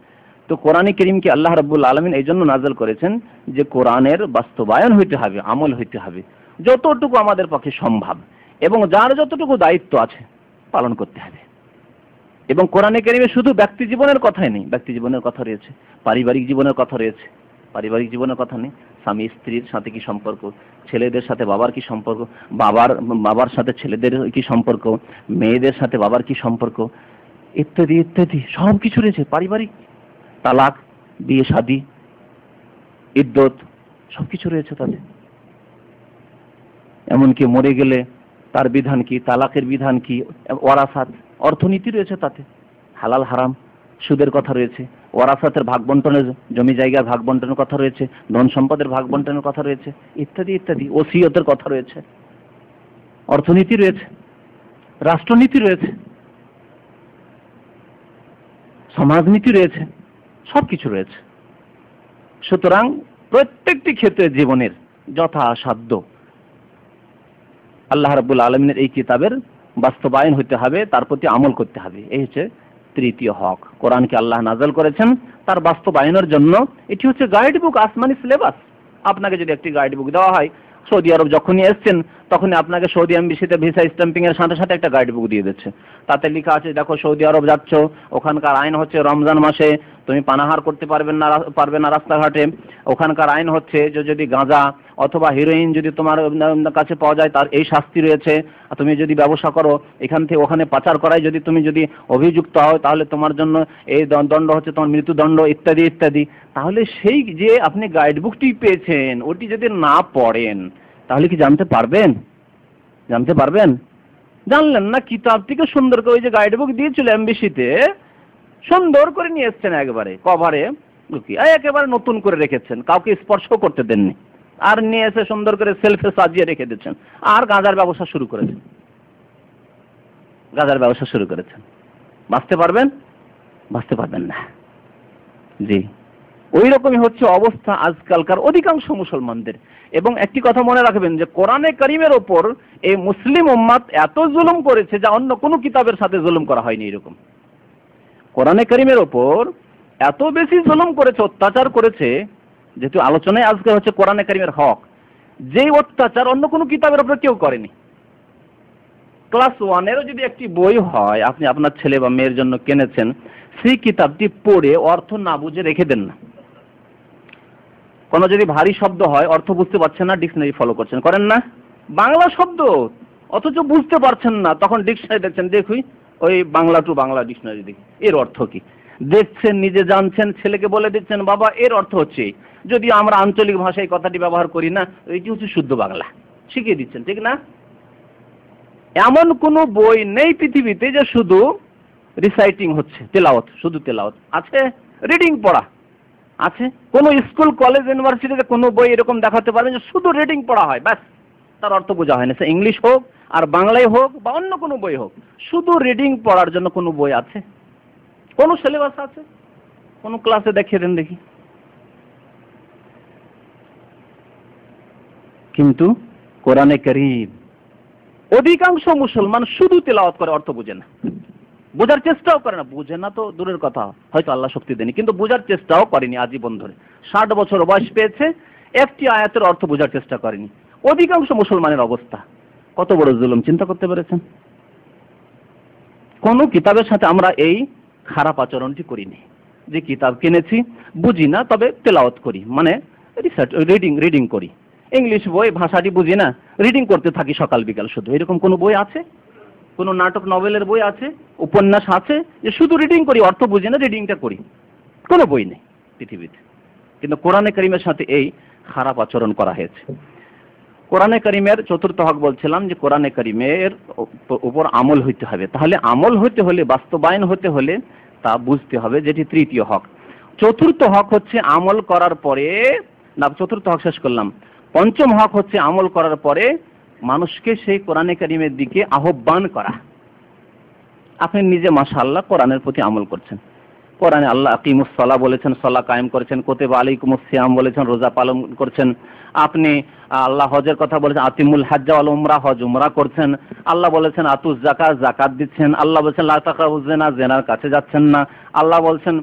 তো কোরআনে কারীমকে আল্লাহ রাব্বুল আলামিন এই জন্য নাযিল করেছেন যে কোরআনের বাস্তবায়ন হইতে হবে, আমল হইতে হবে, যতটুকু আমাদের পক্ষে সম্ভব, এবং যার যতটুকু দায়িত্ব আছে পালন করতে হবে। এবং কোরআনে কারীমে শুধু ব্যক্তি জীবনের কথাই নেই, ব্যক্তি জীবনের কথা রয়েছে, পারিবারিক জীবনের কথা রয়েছে, পারিবারিক জীবনের কথা নেই, স্বামী স্ত্রীর সাথে কি সম্পর্ক, ছেলেদের সাথে বাবার কি সম্পর্ক, বাবার সাথে ছেলেদের কি সম্পর্ক, মেয়েদের সাথে বাবার কি সম্পর্ক, ইত্যাদি ইত্যাদি সব কিছু রয়েছে। পারিবারিক, তালাক, বিয়ে শাদী, ইদ্যত, সবকিছু রয়েছে তাতে। এমনকি মরে গেলে তার বিধান কি, তালাকের বিধান কি, ওয়ারাসাত, অর্থনীতি রয়েছে তাতে, হালাল হারাম, সুদের কথা রয়েছে, ওয়ারাসাতের ভাগ বন্টনের, জমি জায়গার ভাগ বন্টনের কথা রয়েছে, ধন সম্পদের ভাগ বন্টনের কথা রয়েছে, ইত্যাদি ইত্যাদি, ওসিয়তের কথা রয়েছে, অর্থনীতি রয়েছে, রাষ্ট্রনীতি রয়েছে, সমাজনীতি রয়েছে, সবকিছু রয়েছে। সুতরাং প্রত্যেকটি ক্ষেত্রে জীবনের যথাসাধ্য আল্লাহ রাব্বুল আলামিনের এই কিতাবের বাস্তবায়ন হতে হবে, তার প্রতি আমল করতে হবে। এই হচ্ছে তৃতীয় হক। কোরআনকে আল্লাহ নাযিল করেছেন তার বাস্তবায়নের জন্য। এটি হচ্ছে গাইড বুক, আসমানি সিলেবাস। আপনাকে যদি একটি গাইড বুক দেওয়া হয়, সৌদি আরব যখনই এসছেন তখনই আপনাকে সৌদি এমবিসিতে ভিসা স্ট্যাম্পিং এর সাথে সাথে একটা গাইড বুক দিয়ে দিচ্ছে। তাতে লেখা আছে, দেখো সৌদি আরব যাচ্ছ, ওখানকার আইন হচ্ছে রমজান মাসে তুমি পানাহার করতে পারবে না রাস্তাঘাটে। ওখানকার আইন হচ্ছে যে যদি গাঁজা অথবা হিরোইন যদি তোমার কাছে পাওয়া যায় তার এই শাস্তি রয়েছে। তুমি যদি ব্যবসা করো, এখান থেকে ওখানে পাচার করায় তুমি যদি অভিযুক্ত হও, তাহলে তোমার জন্য এই দণ্ড হচ্ছে তোমার মৃত্যুদণ্ড, ইত্যাদি ইত্যাদি। তাহলে সেই যে আপনি গাইড বুকটি পেয়েছেন, ওটি যদি না পড়েন তাহলে কি জানতে পারবেন? জানতে পারবেন? জানলেন না। কিতাবটিকে সুন্দর করে, ওই যে গাইড বুক দিয়েছিল এমবিসিতে, সুন্দর করে নিয়ে এসছেন, একেবারে কভারে লুকিয়ে একেবারে নতুন করে রেখেছেন, কাউকে স্পর্শ করতে দেননি, আর নিয়ে এসে সুন্দর করে সেলফে সাজিয়ে রেখে দিচ্ছেন, আর গাঁজার ব্যবসা শুরু করেছেন, গাঁজার ব্যবসা শুরু করেছেন। বাঁচতে পারবেন? বাঁচতে পারবেন না। জি, ওই রকমই হচ্ছে অবস্থা আজকালকার অধিকাংশ মুসলমানদের। এবং একটি কথা মনে রাখবেন যে কোরআনে কারীমের ওপর এই মুসলিম উম্মাত এত জুলুম করেছে যা অন্য কোনো কিতাবের সাথে জুলুম করা হয়নি। এরকম কোরআনে কারীমের ওপর এত বেশি জুলুম করেছে, অত্যাচার করেছে, যেহেতু আলোচনায় আজকে হচ্ছে কোরআনে কারীমের হক, যেই অত্যাচার অন্য কোনো কিতাবের উপর কেউ করেনি। ক্লাস 1-এরও যদি একটি বই হয়, আপনি আপনার ছেলে বা মেয়ের জন্য কিনেছেন, সেই কিতাবটি পড়ে অর্থ না বুঝে রেখে দেন না। কোনো যদি ভারী শব্দ হয়, অর্থ বুঝতে পারছেন না, ডিকশনারি ফলো করছেন, করেন না? বাংলা শব্দ অথচ বুঝতে পারছেন না, তখন ডিকশনারি দেখছেন, দেখুই ওই বাংলা টু বাংলা ডিকশনারি দেখি এর অর্থ কি। দেখছেন, নিজে জানছেন, ছেলেকে বলে দিচ্ছেন বাবা এর অর্থ হচ্ছে, যদি আমরা আঞ্চলিক ভাষায় কথাটি ব্যবহার করি না, এটি হচ্ছে শুদ্ধ বাংলা, শিখিয়ে দিচ্ছেন, ঠিক না? এমন কোনো বই নেই পৃথিবীতে যে শুধু রিসাইটিং হচ্ছে, তেলাওয়াত, শুধু তেলাওয়াত আছে, রিডিং পড়া আছে? কোন স্কুল, কলেজ, ইউনিভার্সিটিতে কোনো বই এরকম দেখাতে পারবেন যে শুধু রিডিং পড়া হয়, ব্যাস তার অর্থ বোঝা হয় না, সে ইংলিশ হোক আর বাংলায় হোক বা অন্য কোনো বই হোক, শুধু রিডিং পড়ার জন্য কোনো বই আছে? কোন সিলেবাস আছে? কোন ক্লাসে দেখিয়ে দেন দেখি। কিন্তু কোরআনে কারীম অধিকাংশ মুসলমান শুধু তেলাওয়াত করে, অর্থ বোঝে না, বোঝার চেষ্টাও করে না। বোঝে না তো দূরের কথা, হয়তো আল্লাহ শক্তি দেয়নি, কিন্তু বোঝার চেষ্টাও করেনি আজীবন ধরে। 60 বছর বয়স পেয়েছে, একটি আয়াতের অর্থ বোঝার চেষ্টা করেনি। অধিকাংশ মুসলমানের অবস্থা কত বড় জুলুম, চিন্তা করতে পেরেছেন? কোন কিতাবের সাথে আমরা এই খারাপ আচরণটি করিনি, যে কিতাব কিনেছি বুঝি না তবে তেলাওয়াত করি, মানে রিসার্চ, রিডিং করি। ইংলিশ বই, ভাষাটি বুঝি না, রিডিং করতে থাকি সকাল বিকাল শুধু, এরকম কোন বই আছে? কোন নাটক নভেলের বই আছে, উপন্যাস আছে যে শুধু রিডিং করি, অর্থ বুঝি না, রিডিংটা করি? কোনো বই নেই পৃথিবীতে। কিন্তু কোরআনে কারীমের সাথে এই খারাপ আচরণ করা হয়েছে। কোরআনে কারীমের চতুর্থ হক বলছিলাম যে কোরআনে কারীমের উপর আমল হইতে হবে। তাহলে আমল হতে হলে, বাস্তবায়ন হতে হলে তা বুঝতে হবে, যেটি তৃতীয় হক। চতুর্থ হক হচ্ছে আমল করার পরে, না চতুর্থ হক শেষ করলাম, পঞ্চম হক হচ্ছে আমল করার পরে মানুষকে সেই কোরআনে কারীমের দিকে আহ্বান করা। আপনি নিজে মাশাআল্লাহ কোরআনের প্রতি আমল করছেন, কোরআনে আল্লাহ আকিমুস সালাহ বলেছেন, সালাহ কায়েম করেছেন, কুতিবা আলাইকুমুস সিয়াম বলেছেন, রোজা পালন করছেন। আপনি আল্লাহ হজের কথা বলেছেন, আতিমুল হজ্জ ওয়াল উমরা, হজ উমরা করছেন। আল্লাহ বলেছেন আতুজ যাকাত, যাকাত দিচ্ছেন। আল্লাহ বলেছেন লা তাকরাবুজ জিনা, জিনার কাছে যাচ্ছেন না। আল্লাহ বলছেন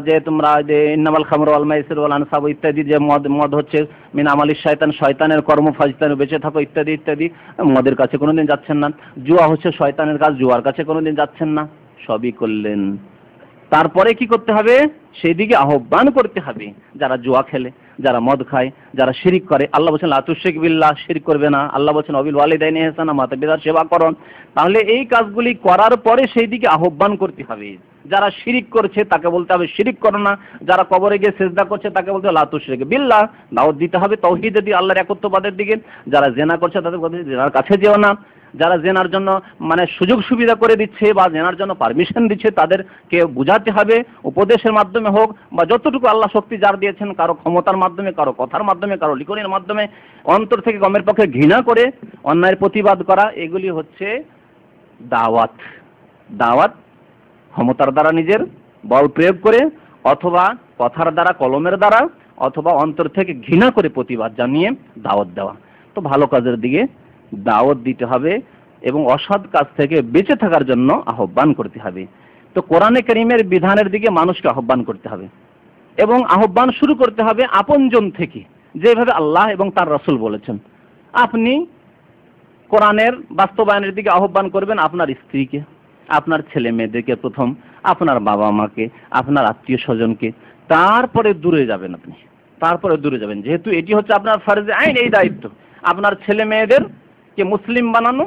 যে তোমরা যে ইন্নামাল খামরু ওয়াল মাইসির ওয়াল আনসাব ইত্যাদি, যে মদ হচ্ছে মিন আমালিশ শয়তান, শয়তানের কর্ম, ফাজতানু, বেঁচে থাকো ইত্যাদি ইত্যাদি, মদের কাছে কোনোদিন যাচ্ছেন না। জুয়া হচ্ছে শয়তানের কাজ, জুয়ার কাছে কোনোদিন যাচ্ছেন না। সবই করলেন, তারপরে কি করতে হবে? সেই দিকে আহ্বান করতে হবে। যারা জুয়া খেলে, যারা মদ খায়, যারা শিরিক করে, আল্লাহ বলছেন লা তুশরিক বিল্লাহ, শিরিক করবে না। আল্লাহ বলছেন অবিল ওয়ালিদাইনি ইহসানা, মাতা পিতার সেবা করো। তাহলে এই কাজগুলি করার পরে সেই দিকে আহ্বান করতে হবে। যারা শিরিক করছে তাকে বলতে হবে শিরিক করো না। যারা কবরে গিয়ে সিজদা করছে তাকে বলতে হবে লা তুশরিক বিল্লাহ, দাওয়াত দিতে হবে তাওহীদের দিকে, আল্লাহর একত্ববাদের দিকে। যারা জেনা করছে তাদের বলতে হবে জেনার কাছে যেও না। যারা জেনার জন্য মানে সুযোগ সুবিধা করে দিচ্ছে বা জেনার জন্য পারমিশন দিচ্ছে তাদেরকে বুঝাতে হবে, উপদেশের মাধ্যমে হোক বা যতটুকু আল্লাহ শক্তি যার দিয়েছেন, কারো ক্ষমতার মাধ্যমে, কারো কথার মাধ্যমে, কারো লিখনের মাধ্যমে, অন্তর থেকে গমের পক্ষে ঘৃণা করে অন্যায়ের প্রতিবাদ করা। এগুলি হচ্ছে দাওয়াত। দাওয়াত ক্ষমতার দ্বারা নিজের বল প্রয়োগ করে, অথবা কথার দ্বারা, কলমের দ্বারা, অথবা অন্তর থেকে ঘৃণা করে প্রতিবাদ জানিয়ে দাওয়াত দেওয়া। তো ভালো কাজের দিকে দাওয়াত দিতে হবে এবং অসৎ কাজ থেকে বেঁচে থাকার জন্য আহ্বান করতে হবে। তো কোরআনে কারীমের বিধানের দিকে মানুষকে আহ্বান করতে হবে এবং আহ্বান শুরু করতে হবে আপনজন থেকে, যেভাবে আল্লাহ এবং তার রাসূল বলেছেন। আপনি কোরআনের বাস্তবায়নের দিকে আহ্বান করবেন আপনার স্ত্রীকে, আপনার ছেলে মেয়েদেরকে প্রথম, আপনার বাবা মাকে, আপনার আত্মীয় স্বজনকে, তারপরে দূরে যাবেন আপনি, তারপরে দূরে যাবেন। যেহেতু এটি হচ্ছে আপনার ফরজে আইন, এই দায়িত্ব আপনার ছেলে মেয়েদের কে মুসলিম বানানো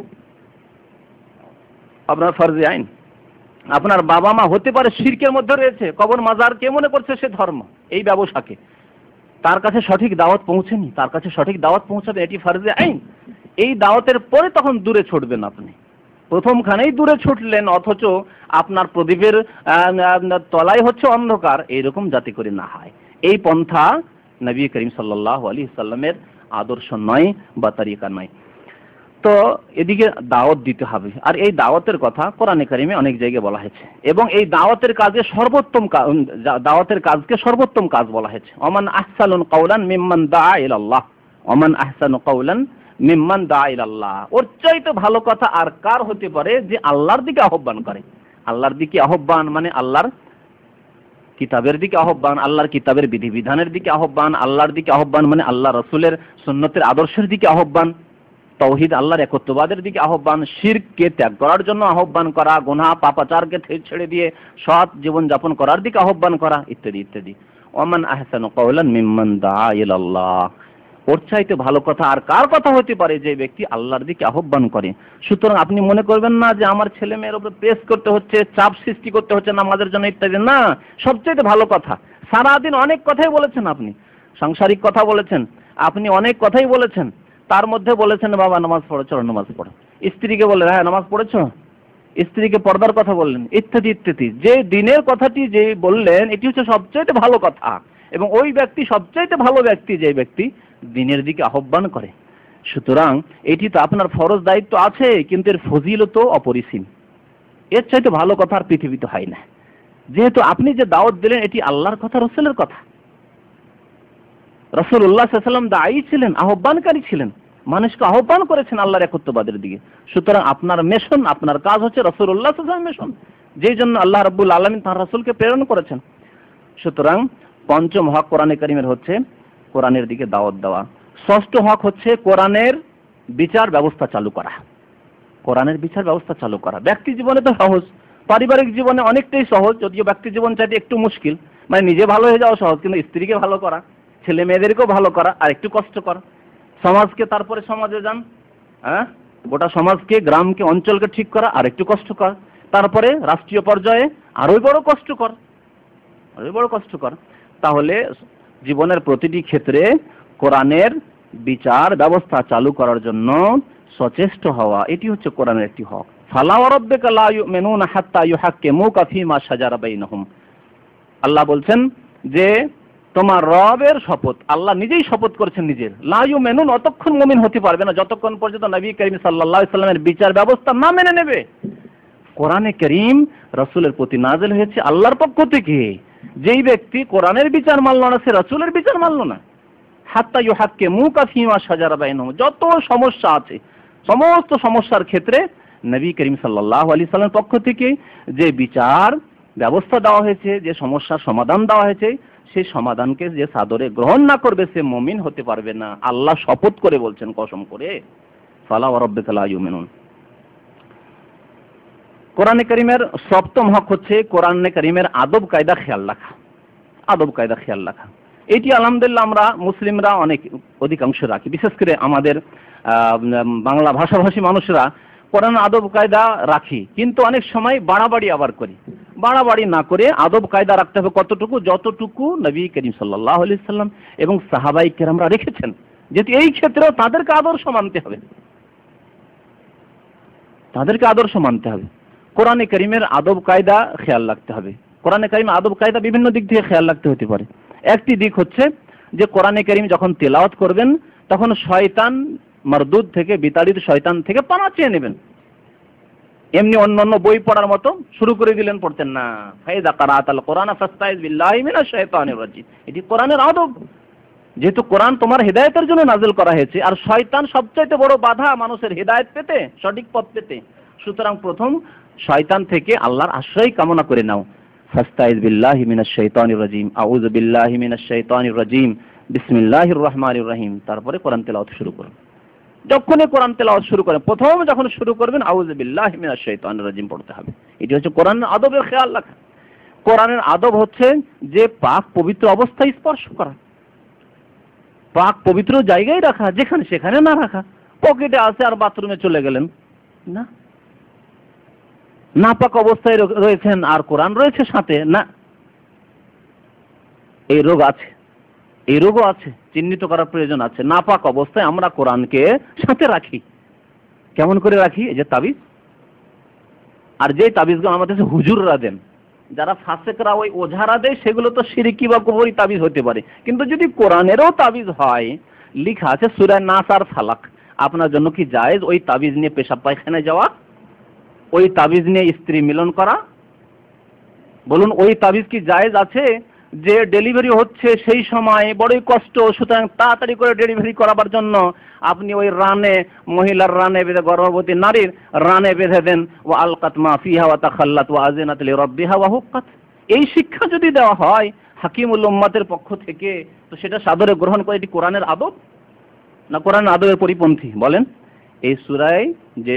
আপনার ফরজে আইন। আপনার বাবা মা হতে পারে শিরকের মধ্যে রয়েছে, কবর মাজার কে মনে করছে সে ধর্ম, এই ব্যবসাকে, তার কাছে সঠিক দাওয়াত পৌঁছেনি, তার কাছে সঠিক দাওয়াত পৌঁছাবে, এটি ফরজে আইন। এই দাওয়াতের পরে তখন দূরে ছুটবেন আপনি। প্রথমখানেই দূরে ছুটলেন, অথচ আপনার প্রদীপের তলায় হচ্ছে অন্ধকার, এইরকম যাতে করে না হয়। এই পন্থা নবী করিম সাল্লাল্লাহু আলাইহি সাল্লামের আদর্শ নয় বা তরিকা নয়। তো এদিকে দাওয়াত দিতে হবে, আর এই দাওয়াতের কথা কোরআনে কারিমে অনেক জায়গায় বলা হয়েছে এবং এই দাওয়াতের কাজে সর্বোত্তম, দাওয়াতের কাজকে সর্বোত্তম কাজ বলা হয়েছে। ওমান আহসানু কাওলান মিম্মান দাআ ইলাল্লাহ, ওমান আহসানু কাওলান মিম্মান দাআ ইলাল্লাহ। ওর চাইতে ভালো কথা আর কার হতে পারে যে আল্লাহর দিকে আহ্বান করে। আল্লাহর দিকে আহ্বান মানে আল্লাহর কিতাবের দিকে আহ্বান, আল্লাহর কিতাবের বিধিবিধানের দিকে আহ্বান, আল্লাহর দিকে আহ্বান মানে আল্লাহ রাসূলের সুন্নতের আদর্শের দিকে আহ্বান, তাওহীদ আল্লাহর একত্ববাদের দিকে আহ্বান, শিরককে ত্যাগ করার জন্য আহ্বান করা, গুনাহ পাপাচারকে ছেড়ে দিয়ে সৎ জীবন যাপন করার দিকে আহ্বান করা, ইত্যাদি ইত্যাদি। ওমান আহসানু কাওলান মিম্মান দাআ ইলাল্লাহ। ওর চাইতে ভালো কথা আর কার কথা হতে পারে যে ব্যক্তি আল্লাহর দিকে আহ্বান করে। সুতরাং আপনি মনে করবেন না যে আমার ছেলে মেয়ের উপর প্রেস করতে হচ্ছে, চাপ সৃষ্টি করতে হচ্ছে নামাজের জন্য ইত্যাদি, না, সবচাইতে ভালো কথা। সারাদিন অনেক কথাই বলেছেন, আপনি সাংসারিক কথা বলেছেন, আপনি অনেক কথাই বলেছেন, তার মধ্যে বলেছেন বাবা নামাজ পড়ো, চলো নামাজ পড়ো। স্ত্রীকে বললেন হ্যাঁ নামাজ পড়েছো, স্ত্রীকে পর্দার কথা বললেন, ইত্যাদি ইত্যাদি। যে দিনের কথাটি যে বললেন এটি হচ্ছে সবচাইতে ভালো কথা, এবং ওই ব্যক্তি সবচাইতে ভালো ব্যক্তি যে ব্যক্তি দিনের দিকে আহ্বান করে। সুতরাং এটি তো আপনার ফরজ দায়িত্ব আছে, কিন্তু এর ফজিলত অপরিসীম। এর চাইতে ভালো কথা আর পৃথিবীতে হয় না। যেহেতু আপনি যে দাওয়াত দিলেন এটি আল্লাহর কথা, রসুলের কথা। রাসূলুল্লাহ সাল্লাল্লাহু আলাইহি ওয়াসাল্লাম দায়ী ছিলেন, আহ্বানকারী ছিলেন, মানুষকে আহ্বান করেছেন আল্লাহর একত্ববাদের দিকে। সুতরাং আপনার মিশন, আপনার কাজ হচ্ছে রাসূলুল্লাহ সাল্লাল্লাহু আলাইহি ওয়াসাল্লামের মিশন, যেই জন্য আল্লাহ রাব্বুল আলামিন তার রাসূলকে প্রেরণ করেছেন। সুতরাং পঞ্চম হক কোরআনে কারীমের হচ্ছে কোরআনের দিকে দাওয়াত দেওয়া। ষষ্ঠ হক হচ্ছে কোরআনের বিচার ব্যবস্থা চালু করা। কোরআনের বিচার ব্যবস্থা চালু করা ব্যক্তি জীবনে তো সহজ, পারিবারিক জীবনে অনেকটাই সহজ, যদিও ব্যক্তি জীবন চাইতে একটু মুশকিল। মানে নিজে ভালো হয়ে যাওয়া সহজ, কিন্তু স্ত্রীকে ভালো করা, ছেলে মেয়েদেরকেও ভালো করা আর একটু কষ্টকর। সমাজকে, তারপরে সমাজে যান, হ্যাঁ, গোটা সমাজকে, গ্রামকে, অঞ্চলকে ঠিক করা আর একটু কষ্টকর। তারপরে রাষ্ট্রীয় পর্যায়ে আরোই বড় কষ্টকর, আরোই বড় কষ্টকর। তাহলে জীবনের প্রতিটি ক্ষেত্রে কোরআনের বিচার ব্যবস্থা চালু করার জন্য সচেষ্ট হওয়া, এটি হচ্ছে কোরআনের একটি হক। ফালা ওয়া রাব্বিকা লা ইউমিনুনা হাত্তা ইউহাক্কিমুকা ফীমা শাজারা বাইনাহুম। আল্লাহ বলছেন যে তোমার রবের শপথ, আল্লাহ নিজেই শপথ করেছেন নিজের, লা ইউমিনুন, অতক্ষণ মুমিন হতে পারবে না যতক্ষণ পর্যন্ত নবী করিম সাল্লাল্লাহু আলাইহি ওয়াসাল্লামের বিচার ব্যবস্থা না মেনে নেবে। কোরআনে কারীম রাসূলের প্রতি নাযিল হয়েছে আল্লাহর পক্ষ থেকে। যেই ব্যক্তি কোরআনের বিচার মানল না, সে রাসূলের বিচার মানল না। হাত্তা ইউহাক্কিমুকা ফীমা শাজারা বাইনাহুম, যত সমস্যা আছে সমস্ত সমস্যার ক্ষেত্রে নবী করিম সাল্লাল্লাহু আলাইহি ওয়াসাল্লামের পক্ষ থেকে যে বিচার ব্যবস্থা দেওয়া হয়েছে, যে সমস্যার সমাধান দেওয়া হয়েছে, সেই সমাধানকে যে সাদরে গ্রহণ না করবে সে মুমিন হতে পারবে না। আল্লাহ শপথ করে বলছেন, কসম করে, ফালা ওয়া রাব্বিকা লা ইউমিনুন। কোরআনে কারীমের সপ্তম হক হচ্ছে কোরআনে কারীমের আদব কায়দা খেয়াল রাখা। আদব কায়দা খেয়াল রাখা, এটি আলহামদুলিল্লাহ আমরা মুসলিমরা অধিকাংশ রাখি। বিশেষ করে আমাদের বাংলা ভাষাভাষী মানুষরা কোরআন আদব কায়দা রাখি, কিন্তু অনেক সময় বাড়াবাড়ি আবার করি। বাড়াবাড়ি না করে আদব কায়দা রাখতে হবে কতটুকু, যতটুকু নবী করিম সাল্লাল্লাহু আলাইহি ওয়াসাল্লাম এবং সাহাবায়ে কেরামরা রেখেছেন। যেহেতু এই ক্ষেত্রেও তাদেরকে আদর্শ মানতে হবে, তাদেরকে আদর্শ মানতে হবে। কোরআনে কারীমের আদব কায়দা খেয়াল রাখতে হবে। কোরআনে কারীম আদব কায়দা বিভিন্ন দিক থেকে খেয়াল রাখতে হতে পারে। একটি দিক হচ্ছে যে কোরআনে কারীম যখন তেলাওয়াত করবেন তখন শয়তান মারদুদ থেকে, বিতাড়িত শয়তান থেকে পানা চেয়ে নেবেন। এমনি অন্যান্য বই পড়ার মতো শুরু করে দিলেন, পড়তেন না। ফাইদা কারাআতাল কোরআন ফাস্তাইজ বিল্লাহি মিনাশ শাইতানির রাজিম, এটি কোরআনের আদব। যেহেতু কোরআন তোমার হেদায়েতের জন্য নাযিল করা হয়েছে, আর শয়তান সবচাইতে বড় বাধা মানুষের হেদায়েত পেতে, সঠিক পথ পেতে। সুতরাং প্রথম শয়তান থেকে আল্লাহর আশ্রয় কামনা করে নাও। ফাস্তাইজ বিল্লাহি মিনাশ শাইতানির রাজিম, আউযু বিল্লাহি মিনাশ শাইতানির রাজিম, বিসমিল্লাহির রহমানির রহিম। তারপরে কোরআন তেলাওয়াত শুরু করুন। যখনই কোরআন তেলাওয়াত শুরু করেন, প্রথম যখন শুরু করবেন আউযু বিল্লাহি মিনাশ শাইতানির রাজিম পড়তে হবে। এটি হচ্ছে কোরআনের আদবের খেয়াল রাখা। কোরআনের আদব হচ্ছে যে পাক পবিত্র অবস্থায় স্পর্শ করা, পাক পবিত্র জায়গায় রাখা, যেখানে সেখানে না রাখা। পকেটে আছে আর বাথরুমে চলে গেলেন না, নাপাক অবস্থায় রয়েছেন আর কোরআন রয়েছে সাথে, না, এই রোগ আছে, এই রোগও আছে, চিহ্নিত করার প্রয়োজন আছে। নাপাক অবস্থায় আমরা কোরআনকে সাথে রাখি। কেমন করে রাখি? এই যে তাবিজ, আর যে তাবিজগুলো আমাদের হুজুররা দেন, যারা ফাসেকরা ওই ওঝারা দেয়, সেগুলো তো শিরকি বা কুফরি তাবিজ হতে পারে। কিন্তু যদি কোরআনেরও তাবিজ হয়, লেখা আছে সূরা নাস আর ফালাক, আপনার জন্য কি জায়েজ ওই তাবিজ নিয়ে পেশাব পায়খানায় যাওয়া, ওই তাবিজ নিয়ে স্ত্রী মিলন করা? বলুন, ওই তাবিজ কি জায়েজ আছে? যে ডেলিভারি হচ্ছে সেই সময় বড়ই কষ্ট, সুতরাং তাড়াতাড়ি করে ডেলিভারি করাবার জন্য আপনি ওই রানে, মহিলার রানে বেঁধে, গর্ভবতী নারীর রানে বেঁধে দেন, ওয়া আলকাত মা ফিহা ওয়া তাখাল্লাত ওয়া আযিনাত লিরাব্বিহা ওয়া হুক্কাত। এই শিক্ষা যদি দেওয়া হয় হাকিমুল উম্মাতের পক্ষ থেকে, তো সেটা সাদরে গ্রহণ করে এটি কোরআনের আদব না কোরআনের আদবের পরিপন্থী? বলেন, এই সূরায় যে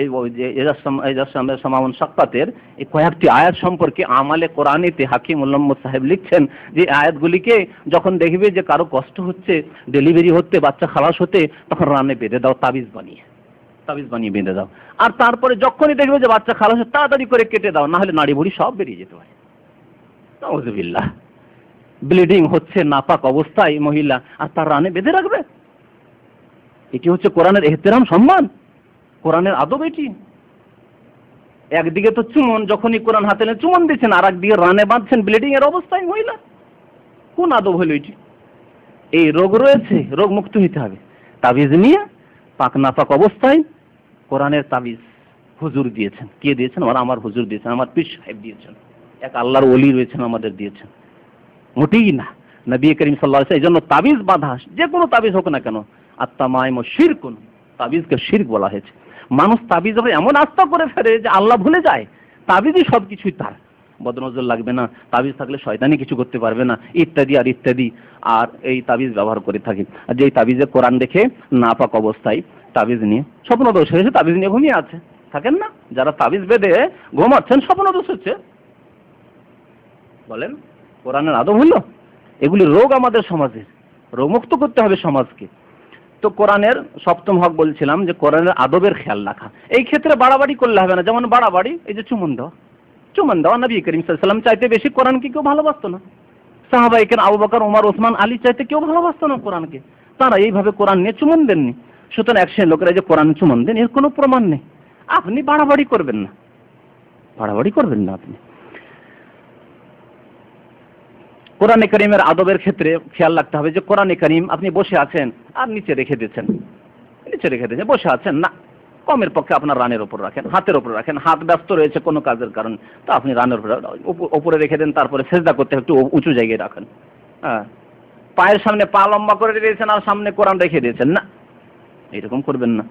সামাউন সাক্কাতের এই কয়েকটি আয়াত সম্পর্কে আমালে কোরআনীতে হাকিম উল্লাম্মদ সাহেব লিখছেন যে আয়াতগুলিকে যখন দেখবে যে কারো কষ্ট হচ্ছে, ডেলিভারি হতে, বাচ্চা খালাস হতে, তখন রানে বেঁধে দাও, তাবিজ বানিয়ে বেঁধে দাও। আর তারপরে যখনই দেখবে যে বাচ্চা খালাস হচ্ছে তাড়াতাড়ি করে কেটে দাও, না হলে নাড়ি ভুড়ি সব বেরিয়ে যেতে পারে। নাউযুবিল্লাহ। ব্লিডিং হচ্ছে নাপাক অবস্থায় মহিলা, আর তার রানে বেঁধে রাখবে? এটি হচ্ছে কোরআনের এহতেরাম, সম্মান, কোরআনের আদব। এটি একদিকে তো চুমন, যখনই কোরআন হাতে নিয়ে চুমন দিচ্ছেন, আর একদিকে রানে বাঁধছেন ব্লিডিং এর অবস্থায় মহিলা। কোন আদব হলো এটি? এই রোগ রয়েছে, রোগ মুক্ত হইতে হবে। তাবিজ নিয়ে পাক নাপাক অবস্থায় কোরআনের তাবিজ হুজুর দিয়েছেন। কে দিয়েছেন? আমার হুজুর দিয়েছেন, আমার পীর সাহেব দিয়েছেন, এক আল্লাহর ওলি রয়েছেন আমাদের দিয়েছেন। মোটেই না। নবী করিম সাল্লাল্লাহু আলাইহি ওয়াসাল্লাম এই জন্য তাবিজ বাঁধা, যে কোনো তাবিজ হোক না কেন, আত-তামাইমু শিরকুন, তাবিজকে শিরক বলা হয়েছে। মানুষ তাবিজ এমন আস্থা করে ফেলে যে আল্লাহ ভুলে যায়, তাবিজই সবকিছুই তার, বদনজর লাগবে না, তাবিজ থাকলে শয়তানি কিছু করতে পারবে না, ইত্যাদি আর ইত্যাদি। আর এই তাবিজ ব্যবহার করে থাকি। আর যেই তাবিজে কোরআন দেখে নাপাক অবস্থায় তাবিজ নিয়ে স্বপ্ন দোষ হয়েছে, তাবিজ নিয়ে ঘুমিয়ে আছে, থাকেন না যারা তাবিজ বেঁধে ঘুমাচ্ছেন, স্বপ্ন দোষ হচ্ছে। বলেন কোরআনের আদব হলো? এগুলি রোগ আমাদের সমাজের, রোগমুক্ত করতে হবে সমাজকে। তো কোরআনের সপ্তম হক বলছিলাম যে কোরআনের আদবের খেয়াল রাখা। এই ক্ষেত্রে বাড়াবাড়ি করলে হবে না। যেমন বাড়াবাড়ি, এই যে চুমন দেওয়া, নবী করিম সাল্লাল্লাহু আলাইহি ওয়াসাল্লাম চাইতে বেশি কোরআনকে কেউ ভালোবাসতো না। সাহাবায়ে কেরাম আবু বকর, ওমর, ওসমান, আলী চাইতে কেউ ভালোবাসতো না কোরআনকে। তারা এইভাবে কোরআন নিয়ে চুমন দেননি। সুতরাং এক শ্রেণীর লোকেরা যে কোরআন চুমন দেন, এর কোনো প্রমাণ নেই। আপনি বাড়াবাড়ি করবেন না, আপনি। কোরআনে কারীমের আদবের ক্ষেত্রে খেয়াল রাখতে হবে যে কোরআনে কারীম আপনি বসে আছেন আর নিচে রেখে দিয়েছেন, বসে আছেন না, কমের পক্ষে আপনার রানের উপর রাখেন, হাতের উপর রাখেন। হাত ব্যস্ত রয়েছে কোনো কাজের কারণে, তো আপনি রানের উপরে রেখে দেন, তারপরে সেজদা করতে একটু উঁচু জায়গায় রাখেন। হ্যাঁ, পায়ের সামনে পা লম্বা করে দিয়েছেন আর সামনে কোরআন রেখে দিয়েছেন, না, এরকম করবেন না।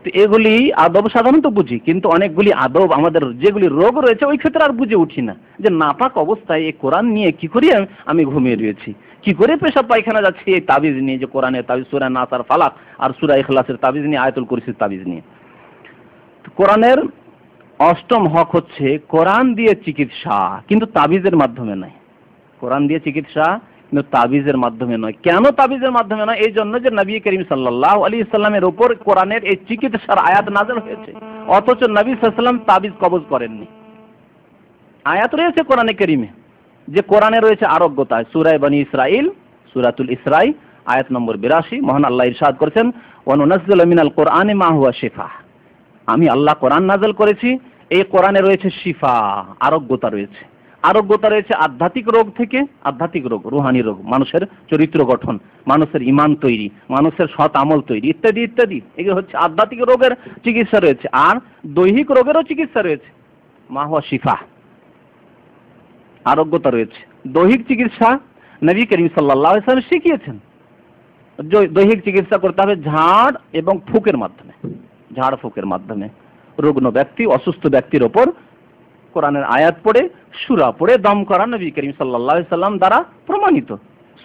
তো এগুলি আদব সাধারণত বুঝি, কিন্তু অনেকগুলি আদব আমাদের যেগুলি রোগ রয়েছে ওই ক্ষেত্রে আর বুঝে উঠি না। যে নাপাক অবস্থায় এই কোরআন নিয়ে কি করি আমি ঘুমিয়ে রয়েছি, কি করে পেশাব পায়খানা যাচ্ছি এই তাবিজ নিয়ে, যে কোরআনের তাবিজ, সূরা নাস আর ফালাক আর সূরা ইখলাসের তাবিজ নিয়ে, আয়াতুল কুরসির তাবিজ নিয়ে। কোরআনের অষ্টম হক হচ্ছে কোরআন দিয়ে চিকিৎসা, কিন্তু তাবিজের মাধ্যমে নয়। কোরআন দিয়ে চিকিৎসা কিন্তু তাবিজের মাধ্যমে নয়। কেন তাবিজের মাধ্যমে নয়? এই জন্য যে নবী করিম সাল্লাল্লাহু আলাইহি সাল্লামের উপর কোরআনের এই চিকিৎসার আয়াত নাযিল হয়েছে, অথচ নবী সাল্লাল্লাহু আলাইহি ওয়াসাল্লাম তাবিজ কবজ করেননি। আয়াত রয়েছে কোরআনে কারীমে যে কোরআনে রয়েছে আরোগ্যতা। সূরা বনী ইসরাইল, সূরাতুল ইসরাই, আয়াত নম্বর 82, মহান আল্লাহ ইরশাদ করেছেন, ওয়া নুনাজ্জিলু মিনাল কোরআনি মা হুয়া শিফা। আমি আল্লাহ কোরআন নাযিল করেছি, এই কোরআনে রয়েছে শিফা, আরোগ্যতা রয়েছে। আরোগ্যতা রয়েছে আধ্যাত্মিক রোগ থেকে, আধ্যাত্মিক রোগ, রুহানি রোগ, মানুষের চরিত্র গঠন, মানুষের ঈমান তৈরি, মানুষের সৎ আমল তৈরি, ইত্যাদি ইত্যাদি। এগুলো হচ্ছে আধ্যাত্মিক রোগের চিকিৎসা রয়েছে। আর দৈহিক রোগেরও চিকিৎসা রয়েছে, মা হুয়া শিফা, আরোগ্যতা রয়েছে। দৈহিক চিকিৎসা নবী করিম সাল্লাল্লাহু আলাইহি ওয়াসাল্লাম শিখিয়েছেন। দৈহিক চিকিৎসা করতে হবে ঝাড় এবং ফুকের মাধ্যমে, ঝাড় ফুকের মাধ্যমে। রুগ্ন ব্যক্তি, অসুস্থ ব্যক্তির ওপর কোরআনের আয়াত পড়ে, সূরা পড়ে দম করা নবী করিম সাল্লাল্লাহু আলাইহি ওয়াসাল্লাম দ্বারা প্রমাণিত।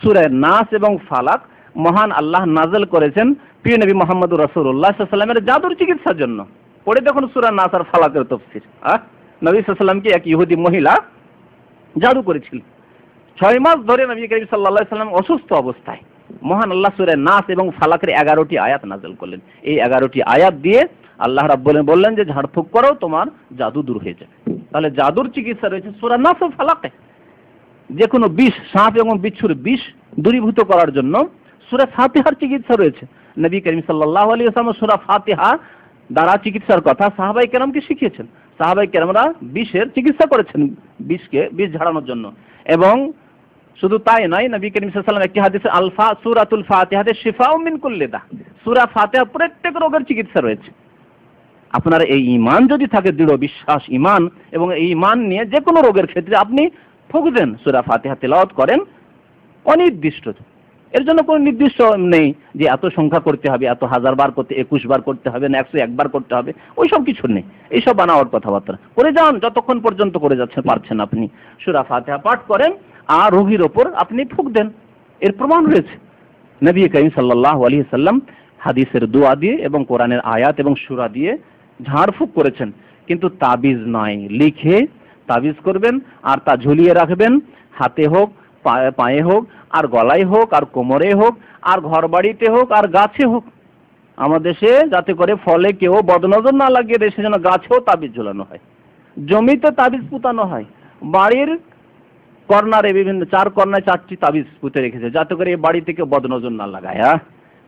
সূরা নাস এবং ফালাক মহান আল্লাহ নাযিল করেছেন প্রিয় নবী মুহাম্মদুর রাসূলুল্লাহ সাল্লাল্লাহু আলাইহি ওয়াসাল্লামের জাদুর চিকিৎসার জন্য। পড়ে দেখুন সূরা নাস আর ফালাকের তাফসীর। নবী সাল্লাল্লাহু আলাইহি ওয়াসাল্লামকে এক ইহুদি মহিলা জাদু করেছিল। 6 মাস ধরে নবী করিম সাল্লাল্লাহু আলাইহি ওয়াসাল্লাম অসুস্থ অবস্থায় মহান আল্লাহ সূরা নাস এবং ফালাকের 11টি আয়াত নাযিল করলেন। এই 11টি আয়াত দিয়ে আল্লাহ রাব্বুল বললেন যে ঝাড়ফুঁক করো, তোমার জাদু দূর হয়ে যাবে। তাহলে জাদুর চিকিৎসা রয়েছে সূরা নাস ও ফালাকে। যে কোনো বিষ, সাপ এবং বিচ্ছুর বিষ দূরীভূত করার জন্য সূরা ফাতিহার চিকিৎসা রয়েছে। নবী করিম সাল্লাল্লাহু আলাইহি ওয়াসাল্লাম সূরা ফাতিহা দ্বারা চিকিৎসার কথা সাহাবায়ে কেরামকে শিখিয়েছেন। সাহাবায়ে কেরামরা বিষের চিকিৎসা করেছেন, বিষ ঝাড়ানোর জন্য। এবং শুধু তাই নয়, নবী করিম সাল্লাল্লাহু আলাইহি ওয়াসাল্লাম একটি হাদিসে সূরাতুল ফাতিহাতে শিফাউম মিন কুল্লি দা, সূরা ফাতিহা প্রত্যেক রোগের চিকিৎসা রয়েছে। আপনার এই ঈমান যদি থাকে, দৃঢ় বিশ্বাস ঈমান, এবং এই ঈমান নিয়ে যে কোনো রোগের ক্ষেত্রে আপনি ফুঁক দেন, সূরা ফাতিহা তেলাওয়াত করেন, অনির্দিষ্ট, এর জন্য কোনো নির্দিষ্ট নেই যে এত সংখ্যা করতে হবে, এত 1000 বার করতে, 21 বার করতে হবে, না 101 বার করতে হবে, ওই সব কিছু নেই। এইসব বানাওয়ার কথাবার্তা করে যান, যতক্ষণ পর্যন্ত করে যাচ্ছেন পারছেন আপনি সূরা ফাতিহা পাঠ করেন আর রোগীর ওপর আপনি ফুঁক দেন। এর প্রমাণ রয়েছে। নবী করিম সাল্লাল্লাহু আলাইহি ওয়াসাল্লাম হাদিসের দোয়া দিয়ে এবং কোরআনের আয়াত এবং সূরা দিয়ে ঝাড়ফুঁক করেছেন, কিন্তু তাবিজ নয়। লিখে তাবিজ করবেন আর তা ঝুলিয়ে রাখবেন, হাতে হোক, পায়ে হোক, আর গলায় হোক, আর কোমরে হোক, আর ঘর বাড়িতে হোক, আর গাছে হোক। আমাদের দেশে যাতে করে ফলে কেউ বদনজর না লাগিয়ে দেশে যেন গাছেও তাবিজ ঝুলানো হয়, জমিতে তাবিজ পুতানো হয়, বাড়ির কর্নারে বিভিন্ন 4 কর্নারে 4টি তাবিজ পুঁতে রেখেছে যাতে করে এই বাড়ি থেকে বদনজর না লাগায়,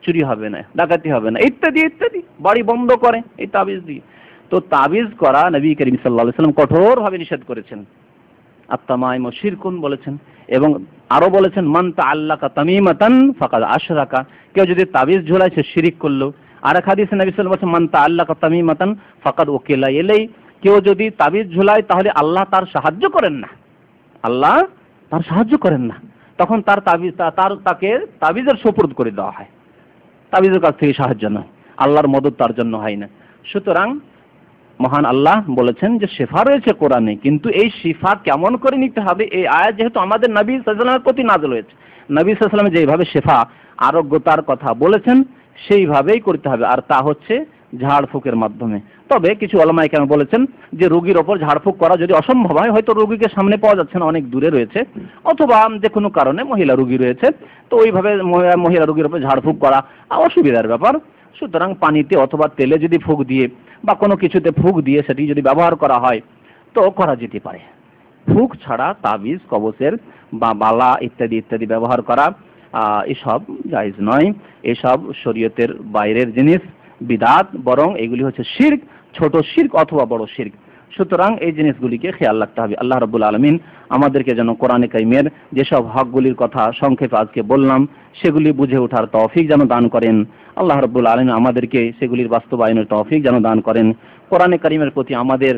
চুরি হবে না, ডাকাতি হবে না, ইত্যাদি ইত্যাদি, বাড়ি বন্ধ করে এই তাবিজ দিয়ে। তো তাবিজ করা নবী করিম সাল্লাল্লাহু আলাইহি ওয়াসাল্লাম কঠোরভাবে নিষেধ করেছেন। আত-তামাইম শিরকুন বলেছেন, এবং আরো বলেছেন মান তাআল্লাকা তামিমাতান ফাকাদ আশরাকা, কেউ যদি তাবিজ ঝোলায় সে শিরিক করলো। আর এক হাদিসে নবী সাল্লাল্লাহু আলাইহি ওয়াসাল্লাম বলেছেন মান তাআল্লাকা তামিমাতান ফাকাদ ওয়াকিলা ইলাই, কেউ যদি তাবিজ ঝোলায় তাহলে আল্লাহ তার সাহায্য করেন না, আল্লাহ তার সাহায্য করেন না। তখন তার তাবিজ তাকে তাবিজের সুপুর্দ করে দেওয়া হয়, তাবিজের কাছ থেকে সাহায্য নয়, আল্লাহর মদদ তার জন্য হয় না। সুতরাং মহান আল্লাহ বলেছেন যে শিফা রয়েছে কোরআনে, কিন্তু এই শিফা কেমন করে নিতে হবে এই আয়াত যেহেতু আমাদের নবী সাল্লাল্লাহু আলাইহি ওয়াসাল্লামের প্রতি নাযিল হয়েছে, নবী সাল্লাল্লাহু আলাইহি ওয়াসাল্লাম যেভাবে শিফা আরোগ্যতার কথা বলেছেন সেইভাবেই করতে হবে, আর তা হচ্ছে ঝাড়ফুঁকের মাধ্যমে। তবে কিছু উলামায়ে কেরাম বলেছেন যে রোগীর ওপর ঝাড়ফুঁক করা যদি অসম্ভব হয়, হয়তো রোগীকে সামনে পাওয়া যাচ্ছে না, অনেক দূরে রয়েছে, অথবা যে কোনো কারণে মহিলা রোগী রয়েছে, তো ওইভাবে মহিলা রোগীর ওপর ঝাড়ফুঁক করা অসুবিধার ব্যাপার। সুতরাং পানিতে অথবা তেলে যদি ফুঁক দিয়ে বা কোনো কিছুতে ফুঁক দিয়ে সেটি যদি ব্যবহার করা হয় তো করা যেতে পারে। ফুঁক ছাড়া তাবিজ, কবচের বা বালা ইত্যাদি ইত্যাদি ব্যবহার করা এসব জায়েজ নয়, এসব শরীয়তের বাইরের জিনিস, বিদআত, বরং এগুলি হচ্ছে শিরক, ছোট শিরক অথবা বড় শিরক। সুতরাং এই জিনিসগুলিকে খেয়াল রাখতে হবে। আল্লাহ রাব্বুল আলামিন আমাদেরকে যেন কোরআনে কারীমের যেসব হকগুলির কথা সংক্ষেপে আজকে বললাম সেগুলি বুঝে ওঠার তৌফিক যেন দান করেন। আল্লাহ রাব্বুল আলামিন আমাদেরকে সেগুলির বাস্তবায়নের তৌফিক যেন দান করেন। কোরআনে কারীমের প্রতি আমাদের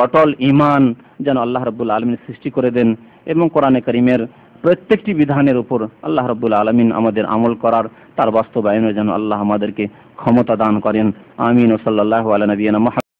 অটল ঈমান যেন আল্লাহ রাব্বুল আলামিন সৃষ্টি করে দেন, এবং কোরআনে কারীমের প্রত্যেকটি বিধানের উপর আল্লাহ রাব্বুল আলামিন আমাদের আমল করার, তার বাস্তবায়নের যেন আল্লাহ আমাদেরকে ক্ষমতা দান করেন। আমিন। ওয়া সাল্লাল্লাহু আলা নবিয়িনা মুহাম্মদ।